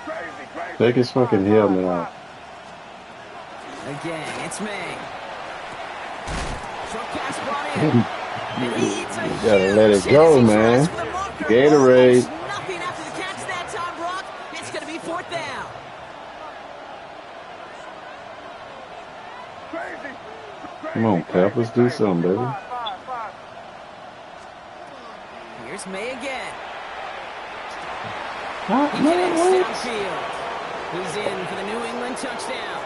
Crazy! Take his fucking helmet off. Again, it's May. Short pass brought in. And he eats a You gotta let it huge go, hit as he man. tries for the marker. Gatorade. Almost nothing after the catch that time, Brock. It's going to be fourth down. Come on, Pep. Let's do something, baby. Here's May again. What? He connects downfield. He's in for the New England touchdown.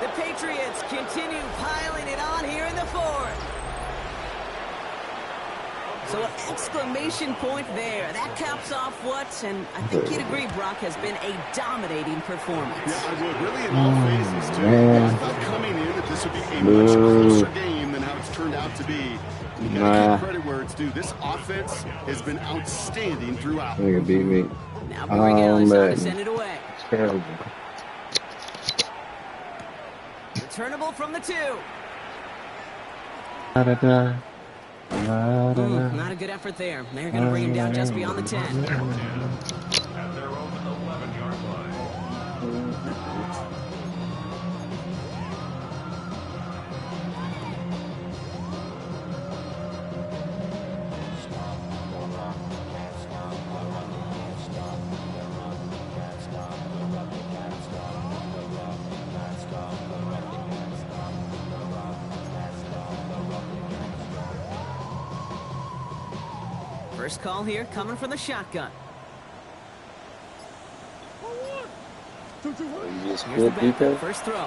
The Patriots continue piling it on here in the fourth. So an exclamation point there. That caps off what, and I think you'd agree, Brock, has been a dominating performance. Yeah, I would. Really in all phases, too. man. I thought coming in that this would be a much closer game than how it's turned out to be. You got to give credit where it's due. This offense has been outstanding throughout. Nigga beat me. Now Borregale is on man. to send it away. It's terrible. Returnable from the 2. Da-da-da. Not a good effort there. They're going to bring him down just beyond the 10. At their own 11-yard line. First call here coming from the shotgun. Here's the backup. First throw. Throw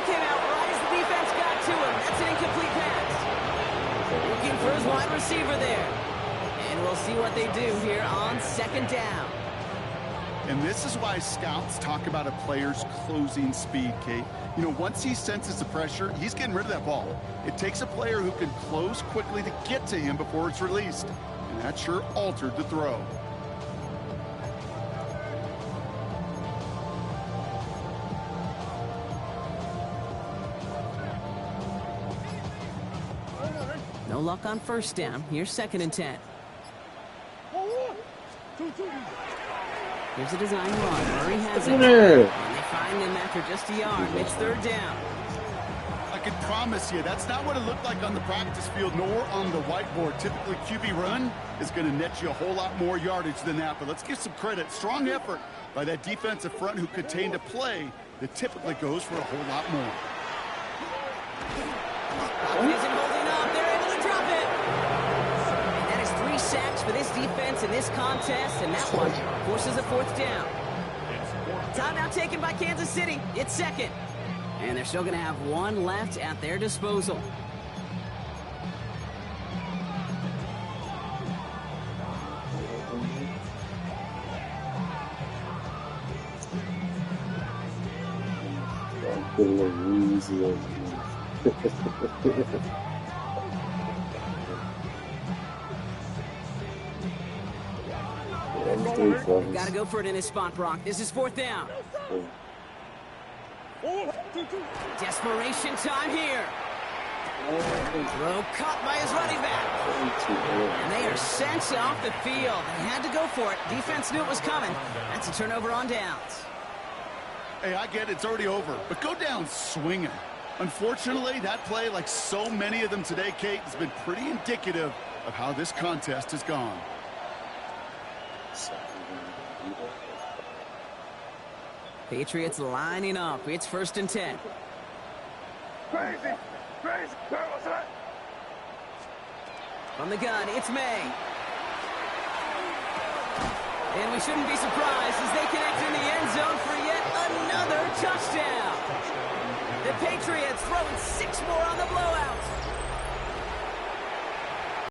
came out right as the defense got to him. That's an incomplete pass. Looking for his wide receiver there. And we'll see what they do here on second down. And this is why scouts talk about a player's closing speed, Kate. You know, once he senses the pressure, he's getting rid of that ball. It takes a player who can close quickly to get to him before it's released. And that sure altered the throw. No luck on first down. Here's second and 10. Here's a design run. Murray has it. And they find him after just a yard. It's third down. I can promise you, that's not what it looked like on the practice field nor on the whiteboard. Typically, QB run is going to net you a whole lot more yardage than that. But let's give some credit. Strong effort by that defensive front who contained a play that typically goes for a whole lot more. Isn't holding up. They're able to drop it. And that is 3 sacks for this defense in this contest. And that one forces a fourth down. Timeout taken by Kansas City. It's second. And they're still going to have one left at their disposal. Got to go for it in his spot, Brock. This is 4th down. Desperation time here. Throw caught by his running back. And they are sent off the field. They had to go for it. Defense knew it was coming. That's a turnover on downs. Hey, I get it. It's already over. But go down swinging. Unfortunately, that play, like so many of them today, Kate, has been pretty indicative of how this contest has gone. Patriots lining up. It's 1st and 10. Crazy. From the gun, it's May. And we shouldn't be surprised as they connect in the end zone for yet another touchdown. The Patriots throwing 6 more on the blow